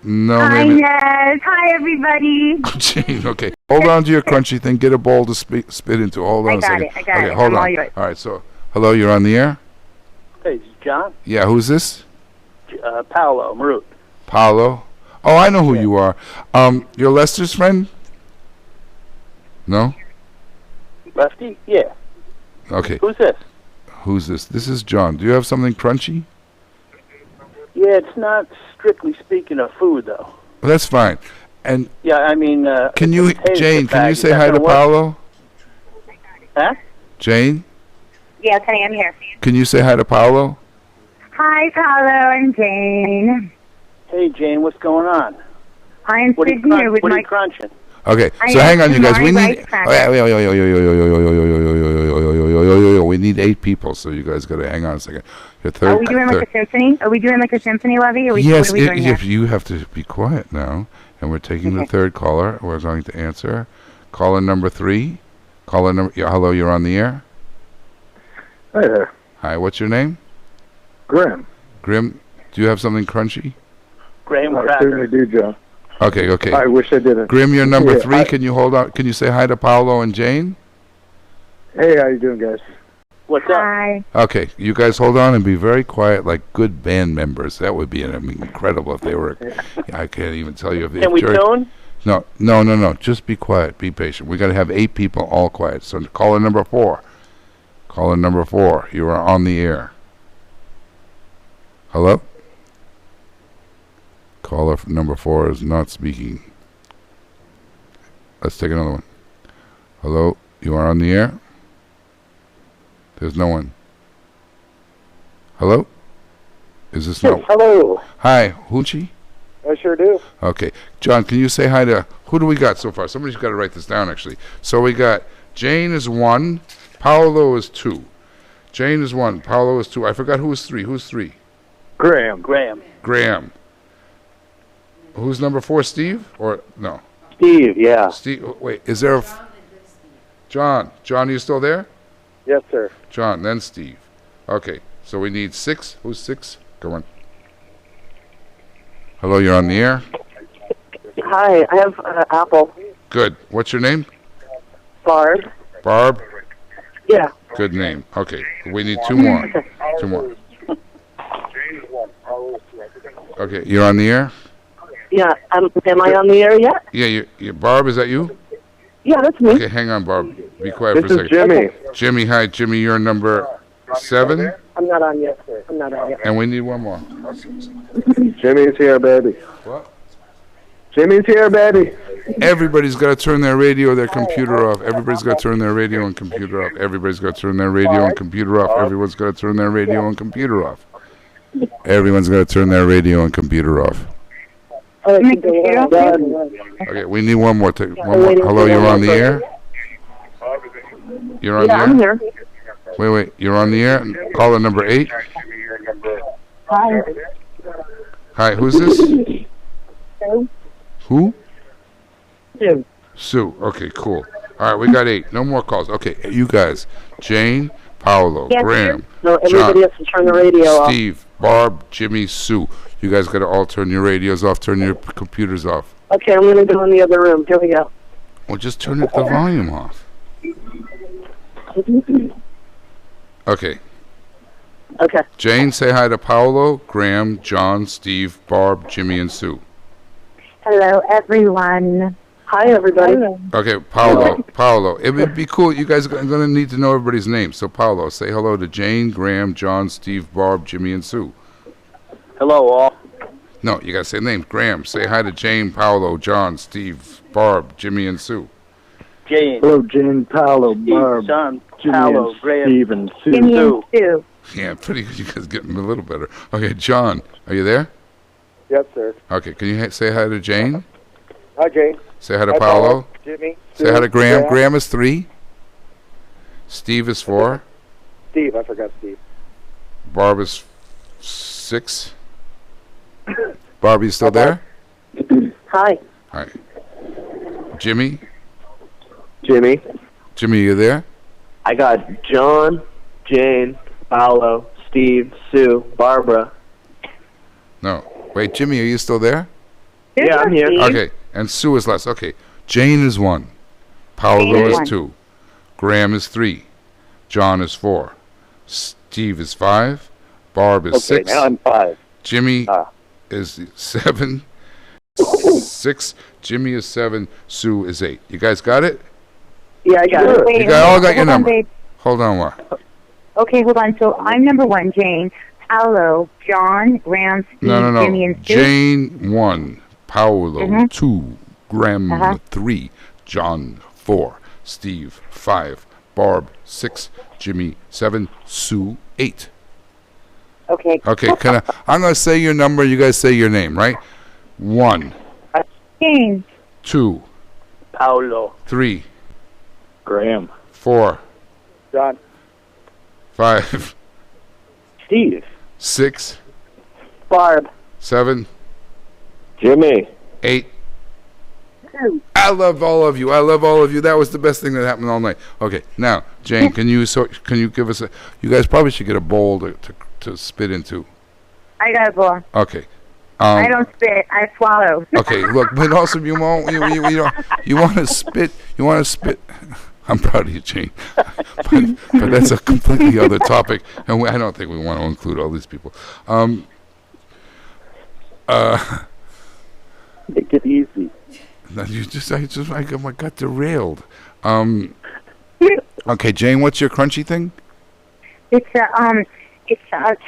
No, Hi, maybe. Nez. Hi, everybody. Jane, okay. Hold on to your crunchy thing. Get a bowl to spit into. Hold on a second. I got it. Hold I'm on. all yours. All right, so, hello, you're on the air? Hey, this is John. Yeah, who's this? Paolo Marut. Paolo? Oh, I know who you are. You're Lester's friend? No? Lefty? Yeah. Okay. Who's this? This is John. Do you have something crunchy? Yeah, it's not strictly speaking of food, though. Well, that's fine. And yeah, I mean... can you, Jane, can you say hi to Paolo? Huh? Jane? Yes, I am here. Can you say hi to Paolo? Hi, Paolo. I'm Jane. Hey, Jane, what's going on? I'm sitting here with what are my... you crunching? Okay, so hang on, you guys. We need... We need 8 people, so you guys got to hang on a second. Are we doing like a symphony? Are we doing like a symphony, Lovey? Yes, if you have to be quiet now, and we're taking the third caller. We're going to answer. Caller number 3. Caller number... hello, you're on the air? Hi there. Hi, what's your name? Grim. Grim, do you have something crunchy? Graham I certainly do, John. Okay. I wish I didn't. Grim, you're number 3. Can you hold on? Can you say hi to Paolo and Jane? Hey, how you doing, guys? What's up? Hi. Okay, you guys hold on and be very quiet like good band members. That would be incredible if they were... I can't even tell you if they... Can we tune? No. Just be quiet. Be patient. We got to have 8 people all quiet. So caller number 4. Caller number 4. You are on the air. Hello? Caller number 4 is not speaking. Let's take another one. Hello? You are on the air? There's no one. Hello? Is this no? Hello. Hi, Hoochie? I sure do. Okay. John, can you say hi to... Who do we got so far? Somebody's got to write this down, actually. So we got Jane is 1. Paolo is 2. Jane is 1. Paolo is 2. I forgot who was 3. Who's 3? Graham. Who's number 4? Steve? Or no? Steve, yeah. Steve. Wait, is there a... John, are you still there? Yes, sir. John, then Steve. Okay, so we need 6. Who's 6? Go on. Hello, you're on the air? Hi, I have Apple. Good. What's your name? Barb. Barb? Yeah. Good name. Okay, we need 2 more. 2 more. Okay, you're on the air? Yeah, am I on the air yet? Yeah, you Barb, is that you? Yeah, that's me. Okay, hang on, Barb. Be quiet for a second. Jimmy. Jimmy, hi. Jimmy, you're number 7? I'm not on yet, sir. I'm not on yet. And we need 1 more. Jimmy's here, baby. What? Jimmy's here, baby. Everybody's got to turn their radio, their computer off. Everybody's got to turn their radio and computer off. Everybody's got to turn their radio and computer off. Everyone's got to turn their radio and computer off. Everyone's got to turn their radio and computer off. Okay, we need 1 more. One more. Hello, you're on the air? You're on the air? I'm here. Wait. You're on the air? Caller number 8? Hi. Hi, who's this? Who? Sue. Sue. Okay, cool. All right, we got 8. No more calls. Okay, you guys. Jane, Paolo, Graham, No, everybody John, has to turn the radio Steve, Barb, Jimmy, Sue. You guys got to all turn your radios off, turn your computers off. off. Okay, I'm going to go in the other room. Here we go. Well, just turn the volume off. Okay. Okay. Jane, say hi to Paolo, Graham, John, Steve, Barb, Jimmy, and Sue. Hello, everyone. Hi, everybody. Okay, Paolo. It would be cool. You guys are going to need to know everybody's names. So, Paolo, say hello to Jane, Graham, John, Steve, Barb, Jimmy, and Sue. Hello, all. No, you got to say names. Graham, say hi to Jane, Paolo, John, Steve, Barb, Jimmy, and Sue. Jane. Hello, Jane, Paolo, Steve, Barb, John, Jimmy, Paolo, and Graham, Steve, and Sue. Jimmy and Sue. Yeah, pretty good. You guys getting a little better. Okay, John, are you there? Yes, sir. Okay, can you say hi to Jane? Hi, Jane. Say hi to Hi, Paolo. Jimmy. Say hi to Graham. Yeah. Graham is 3. Steve is 4. Steve, I forgot Steve. Barb is 6. Barb, you still there? Hi. Hi. Jimmy? Jimmy. Jimmy, you there? I got John, Jane, Paolo, Steve, Sue, Barbara. No. Wait, Jimmy, are you still there? Yeah, I'm here. Okay, and Sue is less. Okay, Jane is 1. Paolo is 2. Graham is 3. John is 4. Steve is 5. Barb is 6. Okay, now I'm 5. Jimmy is 7. 6. Jimmy is 7. Sue is 8. You guys got it? Yeah, I got it. Wait, You all got your hold on, number. babe. Hold on, what? Okay, hold on. So I'm number 1, Jane. Paolo, John, Graham, Steve, No. Jimmy, and Sue. Jane 1. Paolo 2. Graham 3. John 4. Steve 5. Barb 6. Jimmy 7. Sue 8. Okay. Okay, I'm going to say your number, you guys say your name, right? 1, Jane. 2, Paolo. 3, Graham. 4, John. 5, Steve. 6, Barb. 7, Jimmy. 8. I love all of you. I love all of you. That was the best thing that happened all night. Okay, now, Jane, can you give us you guys probably should get a bowl to spit into. I got a bowl. Okay. I don't spit. I swallow. Okay, look, but also you want to spit. You want to spit. I'm proud of you, Jane. but that's a completely other topic, and I don't think we want to include all these people. Make it easy. No, I got derailed. Okay, Jane, what's your crunchy thing? It's a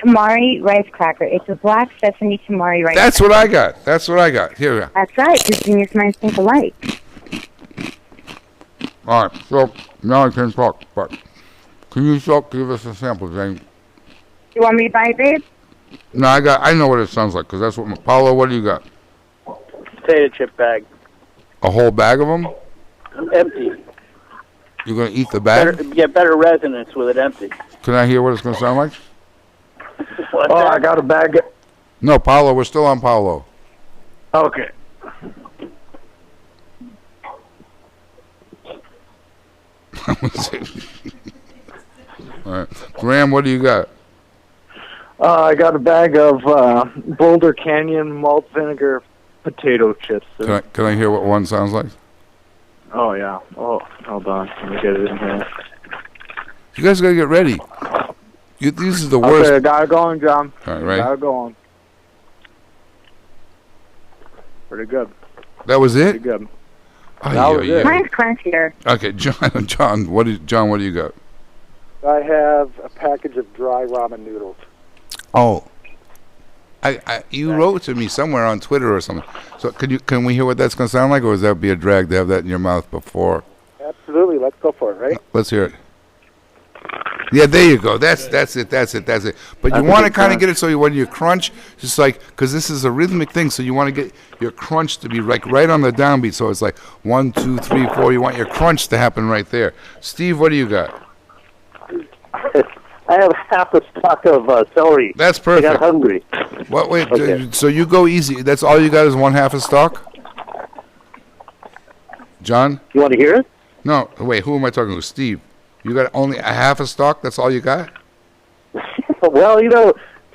tamari rice cracker. It's a black sesame tamari rice. That's what I got. That's what I got. Here we go. That's right. Because genius minds think alike. All right, so now I can talk, but can you give us a sample, Jane? You want me to buy it, babe? No, I know what it sounds like, because that's what Paulo, what do you got? Potato chip bag. A whole bag of them? Empty. You're going to eat the bag? Better resonance with it empty. Can I hear what it's going to sound like? I got a bag. No, Paulo, we're still on Paulo. Okay. All right. Graham, what do you got? I got a bag of Boulder Canyon malt vinegar potato chips. Can I hear what one sounds like? Oh, yeah. Oh, hold on. Let me get it in here. You guys got to get ready. This is the worst. Okay, got it going, John. All right, Got it going. Pretty good. That was it? Pretty good. That was it. Mine's crunchier. Okay, John, what do you got? I have a package of dry ramen noodles. Oh, you wrote to me somewhere on Twitter or something. So can we hear what that's going to sound like, or would that be a drag to have that in your mouth before? Absolutely. Let's go for it, right? Let's hear it. Yeah, there you go. That's it. But you want to kind of get it so when you crunch, just like, because this is a rhythmic thing, so you want to get your crunch to be like right on the downbeat. So it's like 1, 2, 3, 4. You want your crunch to happen right there. Steve, what do you got? I have half a stock of celery. That's perfect. I got hungry. What? Wait. Okay. So you go easy. That's all you got is 1/2 a stalk? John? You want to hear it? No. Wait. Who am I talking to? Steve. You got only 1/2 a stalk? That's all you got? Well,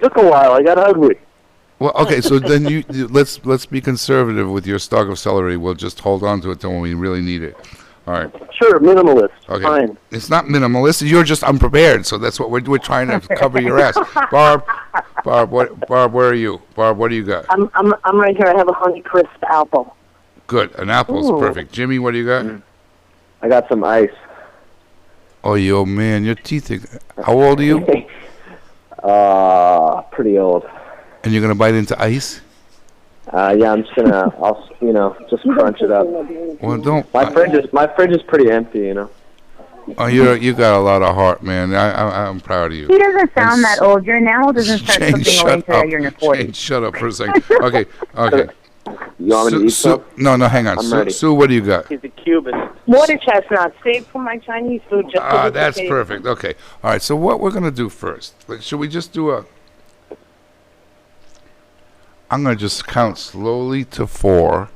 took a while. I got hungry. Well, okay. So then let's be conservative with your stalk of celery. We'll just hold on to it till when we really need it. All right. Sure, minimalist. Okay. Fine. It's not minimalist. You're just unprepared, so that's what we're trying to cover your ass. Barb, where are you? Barb, what do you got? I'm right here. I have a Honeycrisp apple. Good. An apple's perfect. Jimmy, what do you got? I got some ice. Oh, yo, man, your teeth are... How old are you? Pretty old. And you're going to bite into ice? Yeah, I'm just gonna, just crunch it up. Well, don't... My fridge is pretty empty, you know. Oh, you got a lot of heart, man. I'm proud of you. He doesn't sound that old. Your now doesn't start something away until you're in your 40s. Jane, shut up for a second. Okay. You want me to eat some? No, hang on. I'm ready. Sue, what do you got? He's a Cuban. Water chestnut, saved from my Chinese food. Just for this That's occasion. perfect. Okay. All right, so what we're going to do first, should we just do I'm going to just count slowly to 4,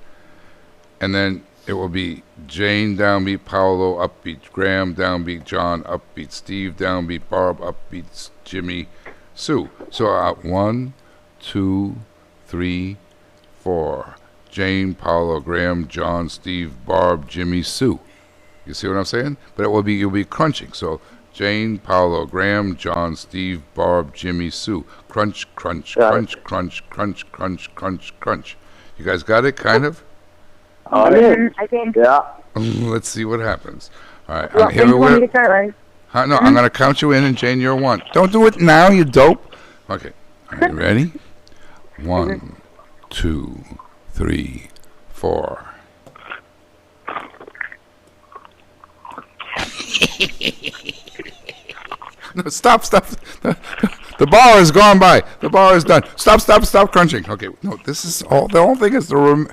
and then it will be Jane, downbeat, Paolo, upbeat, Graham, downbeat, John, upbeat, Steve, downbeat, Barb, upbeat, Jimmy, Sue. So 1, 2, 3, 4. Jane, Paolo, Graham, John, Steve, Barb, Jimmy, Sue. You see what I'm saying? But you'll be crunching. So Jane, Paolo, Graham, John, Steve, Barb, Jimmy, Sue. Crunch, crunch, crunch, crunch, crunch, crunch, crunch, crunch. You guys got it, kind of? I think. Yeah. Let's see what happens. All right. Well, Here you want me to start, right? No, I'm going to count you in, and Jane, you're 1. Don't do it now, you dope. Okay. Are you ready? 1, 2, 3, 4. No, stop. The bar has gone by. The bar is done. Stop crunching. Okay, no, this is all. The whole thing is who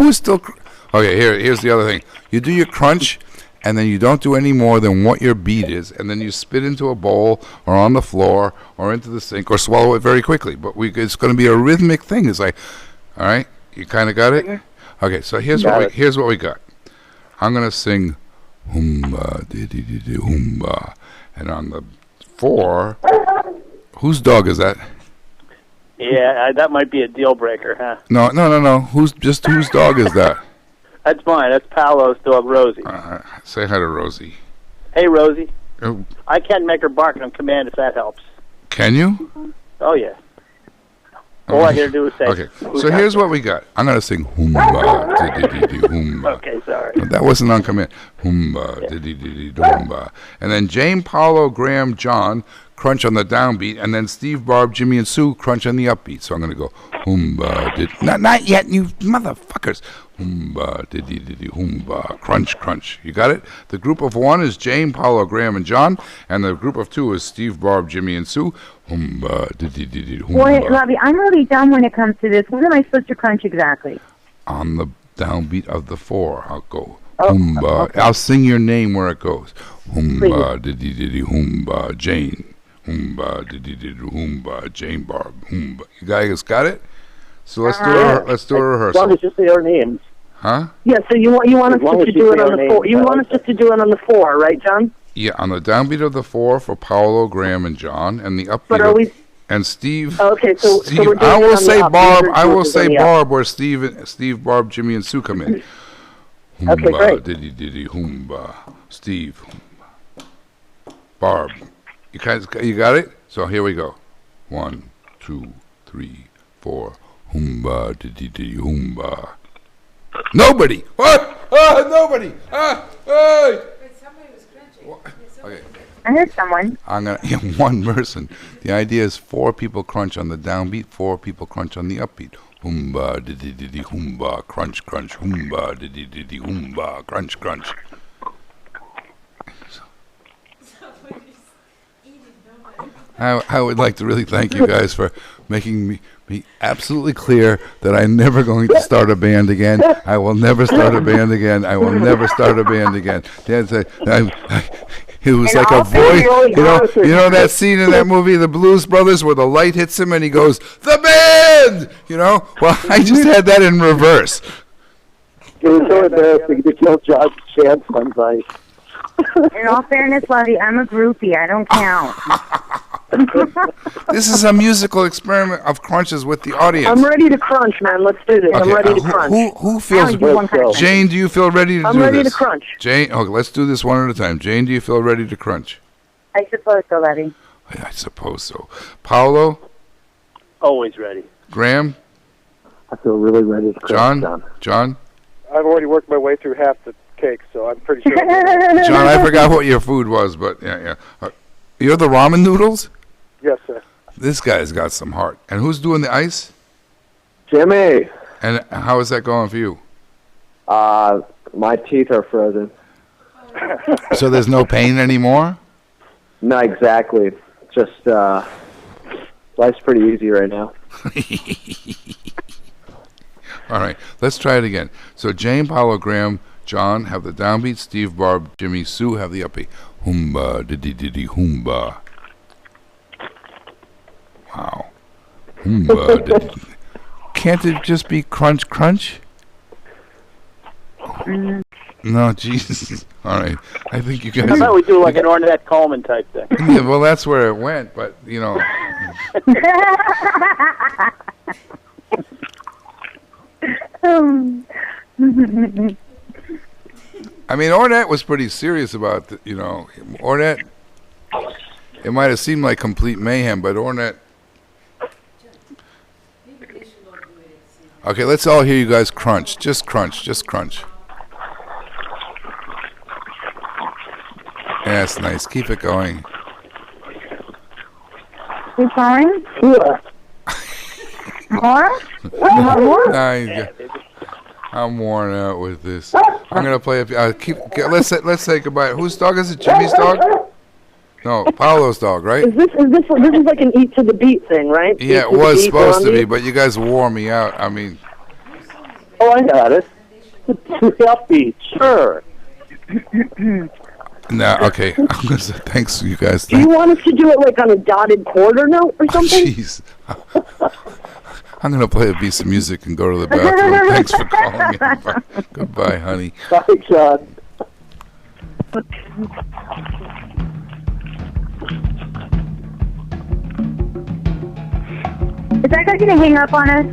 is still... Okay, here's the other thing. You do your crunch, and then you don't do any more than what your beat is, and then you spit into a bowl or on the floor or into the sink or swallow it very quickly. But it's going to be a rhythmic thing. It's like, all right, you kind of got it? Okay, so here's what we got. I'm going to sing Humba, di-di-di-di, Humba. And on the 4, whose dog is that? Yeah, that might be a deal breaker, huh? No. Whose dog is that? That's mine. That's Paolo's dog, Rosie. Say hi to Rosie. Hey, Rosie. Oh. I can make her bark on command if that helps. Can you? Oh, yeah. All I gotta do is say... Okay, so here's what we got. I'm going to sing Humba, di-di-di-di, Humba. Okay, sorry. No, that wasn't on command. Humba, di-di-di-di, Humba. And then Jane, Paolo, Graham, John crunch on the downbeat, and then Steve, Barb, Jimmy, and Sue crunch on the upbeat. So I'm going to go Humba, not yet, you motherfuckers. Humba, di-di-di-di, Humba, crunch, crunch. You got it? The group of 1 is Jane, Paolo, Graham, and John, and the group of 2 is Steve, Barb, Jimmy, and Sue. Humba, di-di-di-di, Humba. Wait, Robbie, I'm really dumb when it comes to this. When am I supposed to crunch exactly? On the downbeat of the 4, I'll go Humba. Okay. I'll sing your name where it goes. Humba, di-di-di-di, Humba, Jane. Humba, di-di-di-di, Humba, Jane, Barb, Humba. You guys got it? So let's do a rehearsal. As long as you say our names. Huh? Yeah, so you want us just to do it on the 4. You want us just to do it on the 4, right, John? Yeah, on the downbeat of the 4 for Paolo, Graham, and John, and the upbeat and Steve. Okay, so we're doing I will say Barb. I will say Barb where Steve, Barb, Jimmy, and Sue come in. Humba, okay, great. Diddy, Humba, Steve, Humba, Barb. You got it? So here we go. 1, 2, 3, 4. Humba, diddy, Humba. Nobody. What? Nobody. Hey. Somebody was crunching. Okay. I heard someone. I'm gonna one person. The idea is 4 people crunch on the downbeat, 4 people crunch on the upbeat. Humba, diddy, Humba, crunch, crunch. Humba, diddy, Humba, crunch, crunch. I would like to really thank you guys for making me absolutely clear that I'm never going to start a band again. I will never start a band again. I will never start a band again. It was like a voice, you know that scene in that movie, The Blues Brothers, where the light hits him and he goes, "The band!" You know? Well, I just had that in reverse. It was so embarrassing to kill John's chance one night. In all fairness, Lovey, I'm a groupie. I don't count. This is a musical experiment of crunches with the audience. I'm ready to crunch, man. Let's do this. I'm ready to crunch. Who feels? Jane, do you feel ready to do this? I'm ready to crunch. Jane, okay, let's do this one at a time. Jane, do you feel ready to crunch? I suppose so, Letty. I suppose so. Paolo? Always ready. Graham? I feel really ready to crunch. John? I've already worked my way through half the cake, so I'm pretty sure. John, I forgot what your food was, but yeah. You're the ramen noodles? Yes, sir. This guy's got some heart. And who's doing the ice? Jimmy. And how is that going for you? My teeth are frozen. So there's no pain anymore? Not exactly. Just, life's pretty easy right now. All right, let's try it again. So Jane, Paolo, Graham, John have the downbeat. Steve, Barb, Jimmy, Sue have the upbeat. Humba, diddy, humba. Wow. Humba, diddy. Can't it just be crunch, crunch? No, Jesus. All right. I think you guys... How about we do like an Ornette Coleman type thing? Yeah, well, that's where it went, but, you know... I mean, Ornette was pretty serious about, Ornette, it might have seemed like complete mayhem, but Ornette... Okay, let's all hear you guys crunch. Just crunch, just crunch. Yeah, that's nice. Keep it going. You fine? Yeah. More? More? I'm worn out with this. I'm gonna play. Let's say goodbye. Whose dog is it? Jimmy's dog? No, Paolo's dog, right? This is like an eat to the beat thing, right? Yeah, it was supposed to be, but you guys wore me out. I mean. Oh, I got it. Upbeat, sure. No, okay. I'm gonna say thanks, you guys. Do you want us to do it like on a dotted quarter note or something? Jeez. I'm going to play a piece of music and go to the bathroom. Thanks for calling in. Goodbye, honey. Bye, John. Is that guy going to hang up on us?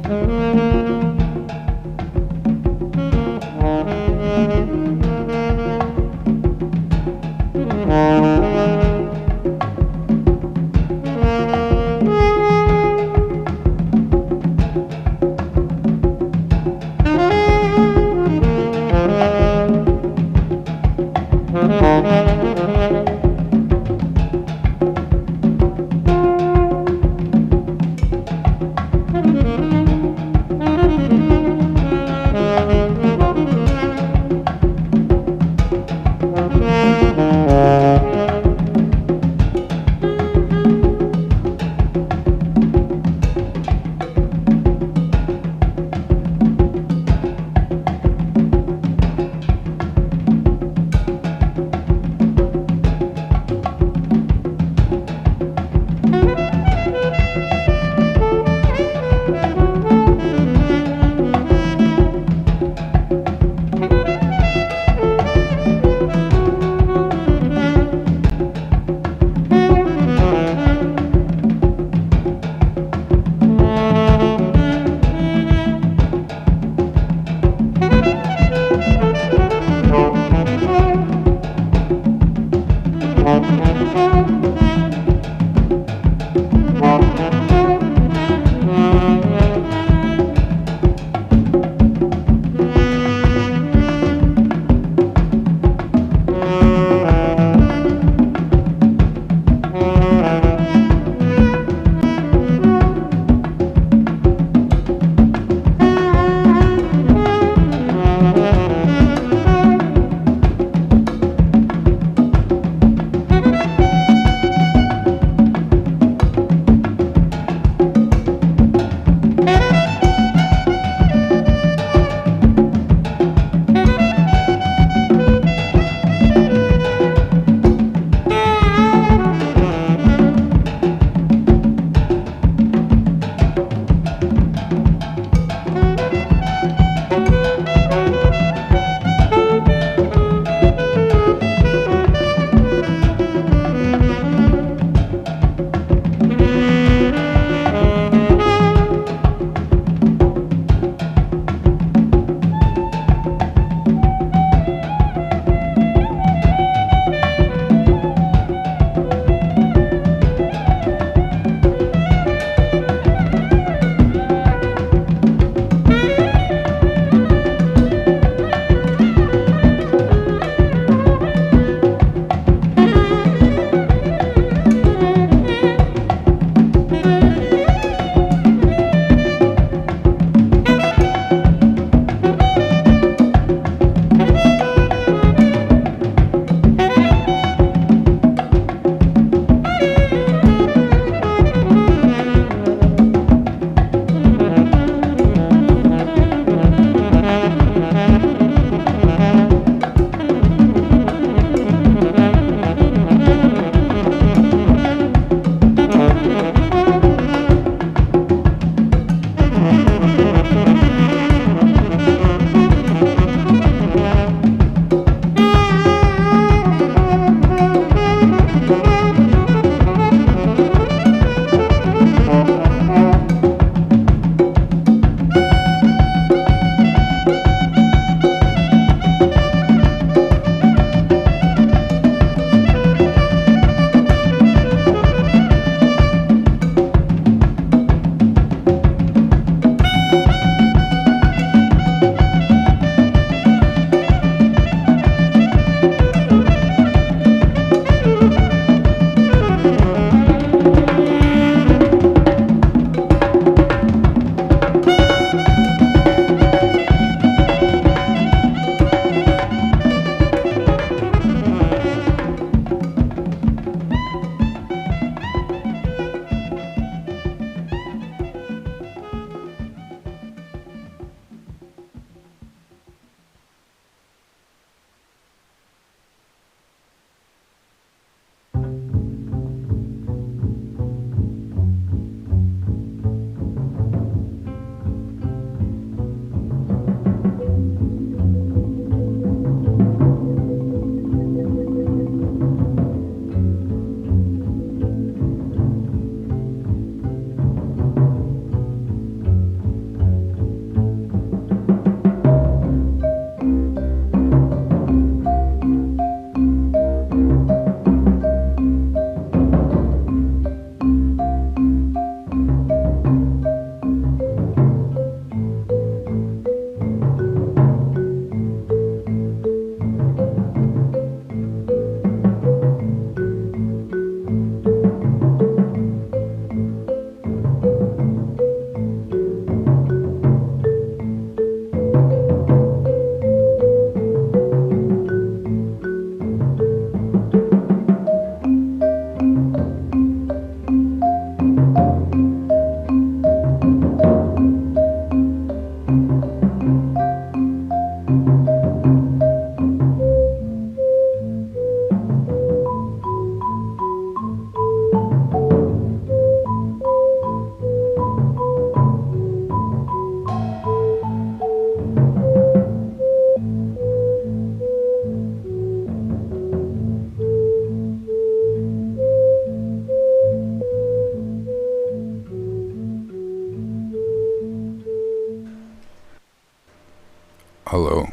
Hello.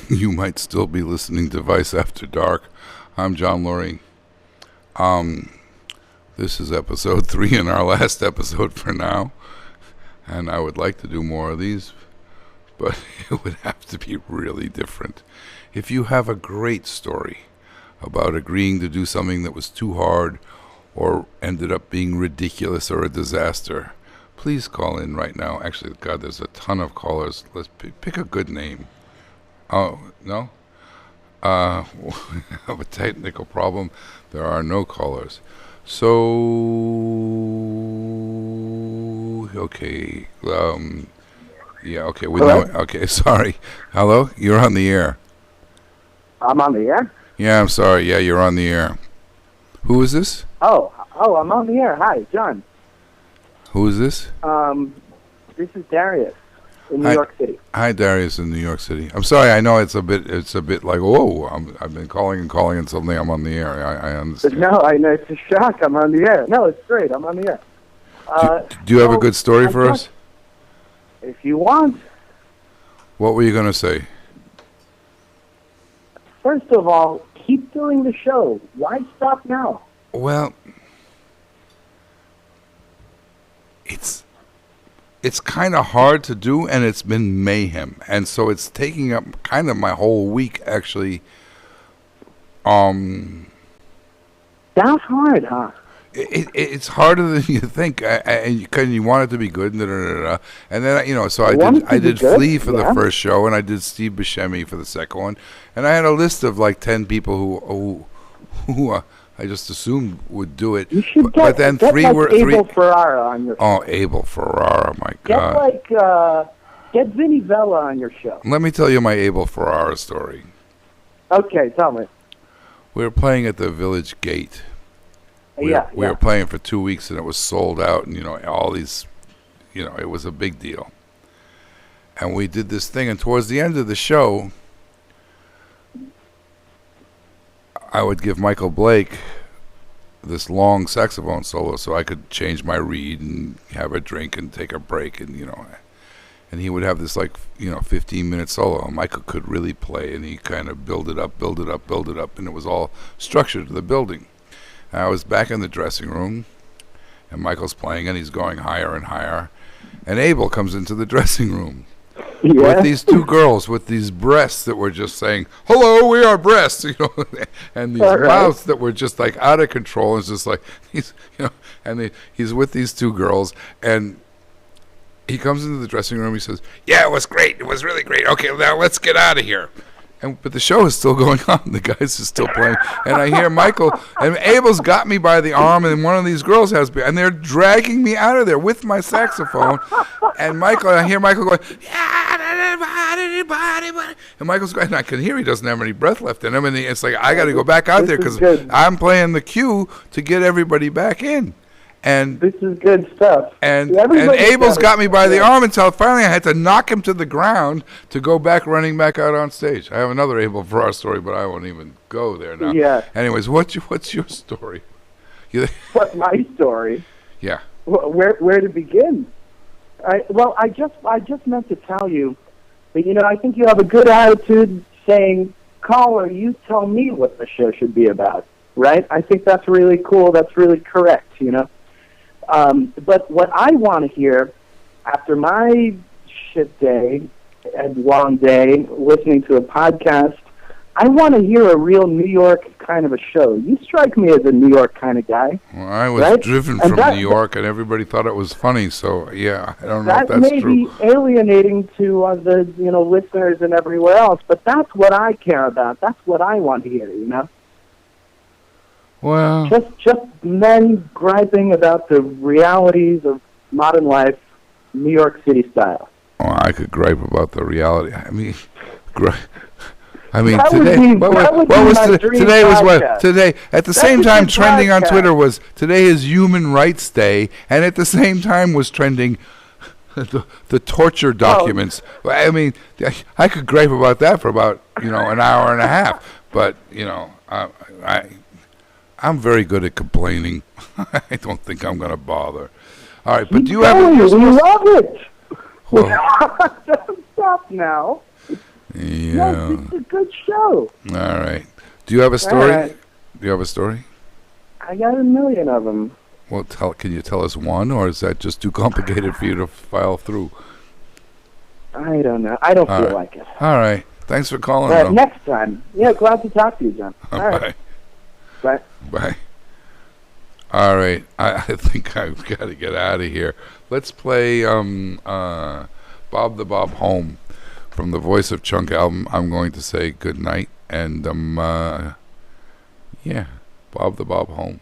You might still be listening to Vice After Dark. I'm John Lurie. This is episode 3 and our last episode for now. And I would like to do more of these, but it would have to be really different. If you have a great story about agreeing to do something that was too hard or ended up being ridiculous or a disaster, please call in right now. Actually, God, there's a ton of callers. Let's pick a good name. Oh, no? I have a technical problem. There are no callers. So, okay. Yeah, okay. We know. Okay, sorry. Hello? You're on the air. I'm on the air? Yeah, I'm sorry. Yeah, you're on the air. Who is this? Oh, I'm on the air. Hi, John. Who is this? This is Darius in New York City. Hi, Darius in New York City. I'm sorry. I know it's a bit like, whoa. I've been calling and suddenly I'm on the air. I understand. No, I know it's a shock. I'm on the air. No, it's great. I'm on the air. Do you have a good story for us? If you want. What were you going to say? First of all, keep doing the show. Why stop now? Well, it's kind of hard to do, and it's been mayhem, and so it's taking up kind of my whole week, actually. That's hard, huh? It's harder than you think, and you want it to be good, and then so I did Flea for the first show, and I did Steve Buscemi for the second one, and I had a list of like 10 people who I just assumed would do it. You should but then get three were Abel Ferrara on your show. Oh, Abel Ferrara, my God! Get Vinnie Vella on your show. Let me tell you my Abel Ferrara story. Okay, tell me. We were playing at the Village Gate. We were playing for 2 weeks, and it was sold out, and all these, it was a big deal. And we did this thing, and towards the end of the show, I would give Michael Blake this long saxophone solo so I could change my reed and have a drink and take a break, and and he would have this 15-minute solo. And Michael could really play, and he kind of build it up, and it was all structured to the building. And I was back in the dressing room, and Michael's playing, and he's going higher and higher, and Abel comes into the dressing room. Yeah. With these two girls with these breasts that were just saying, "Hello, we are breasts," and these mouths that were just like out of control. It's just like he's with these two girls, and he comes into the dressing room. He says, "Yeah, it was great. It was really great. Okay, now let's get out of here." But the show is still going on. The guys are still playing, and I hear Michael and Abel's got me by the arm, and one of these girls has me, and they're dragging me out of there with my saxophone. And I hear Michael going, and Michael's going, and I can hear he doesn't have any breath left in him, and it's like I got to go back out there because I'm playing the cue to get everybody back in. And this is good stuff. And Abel's got me by the arm until finally I had to knock him to the ground to go back running back out on stage. I have another Abel Ferrara story, but I won't even go there now. Yeah. Anyways, what's your story? What's my story? Yeah. Where to begin? I just meant to tell you that I think you have a good attitude saying, "Caller, you tell me what the show should be about." Right? I think that's really cool. That's really correct. But what I want to hear after my shit day and long day listening to a podcast, I want to hear a real New York kind of a show. You strike me as a New York kind of guy. Well, I was driven from New York, and everybody thought it was funny. So yeah, I don't know if that's true. That may be alienating to the listeners and everywhere else, but that's what I care about. That's what I want to hear. Well, just men griping about the realities of modern life, New York City style. Oh, I could gripe about the reality. I mean, That today. Today was podcast. Today at the same time trending on Twitter was today is Human Rights Day, and at the same time was trending the torture documents. I mean, I could gripe about that for about an hour and a half, but I'm very good at complaining. I don't think I'm going to bother. All right, but do you have? We love it. Stop now. Yeah. No, it's a good show. All right. Do you have a story? All right. Do you have a story? I got a million of them. Well, can you tell us one, or is that just too complicated for you to file through? I don't know. I don't All feel right. like it. All right. Thanks for calling. But though. next time. Yeah, glad to talk to you, John. All right. Bye. Bye. Bye. All right. I think I've got to get out of here. Let's play Bob the Bob Home from the Voice of Chunk album. I'm going to say good night. And, yeah, Bob the Bob Home.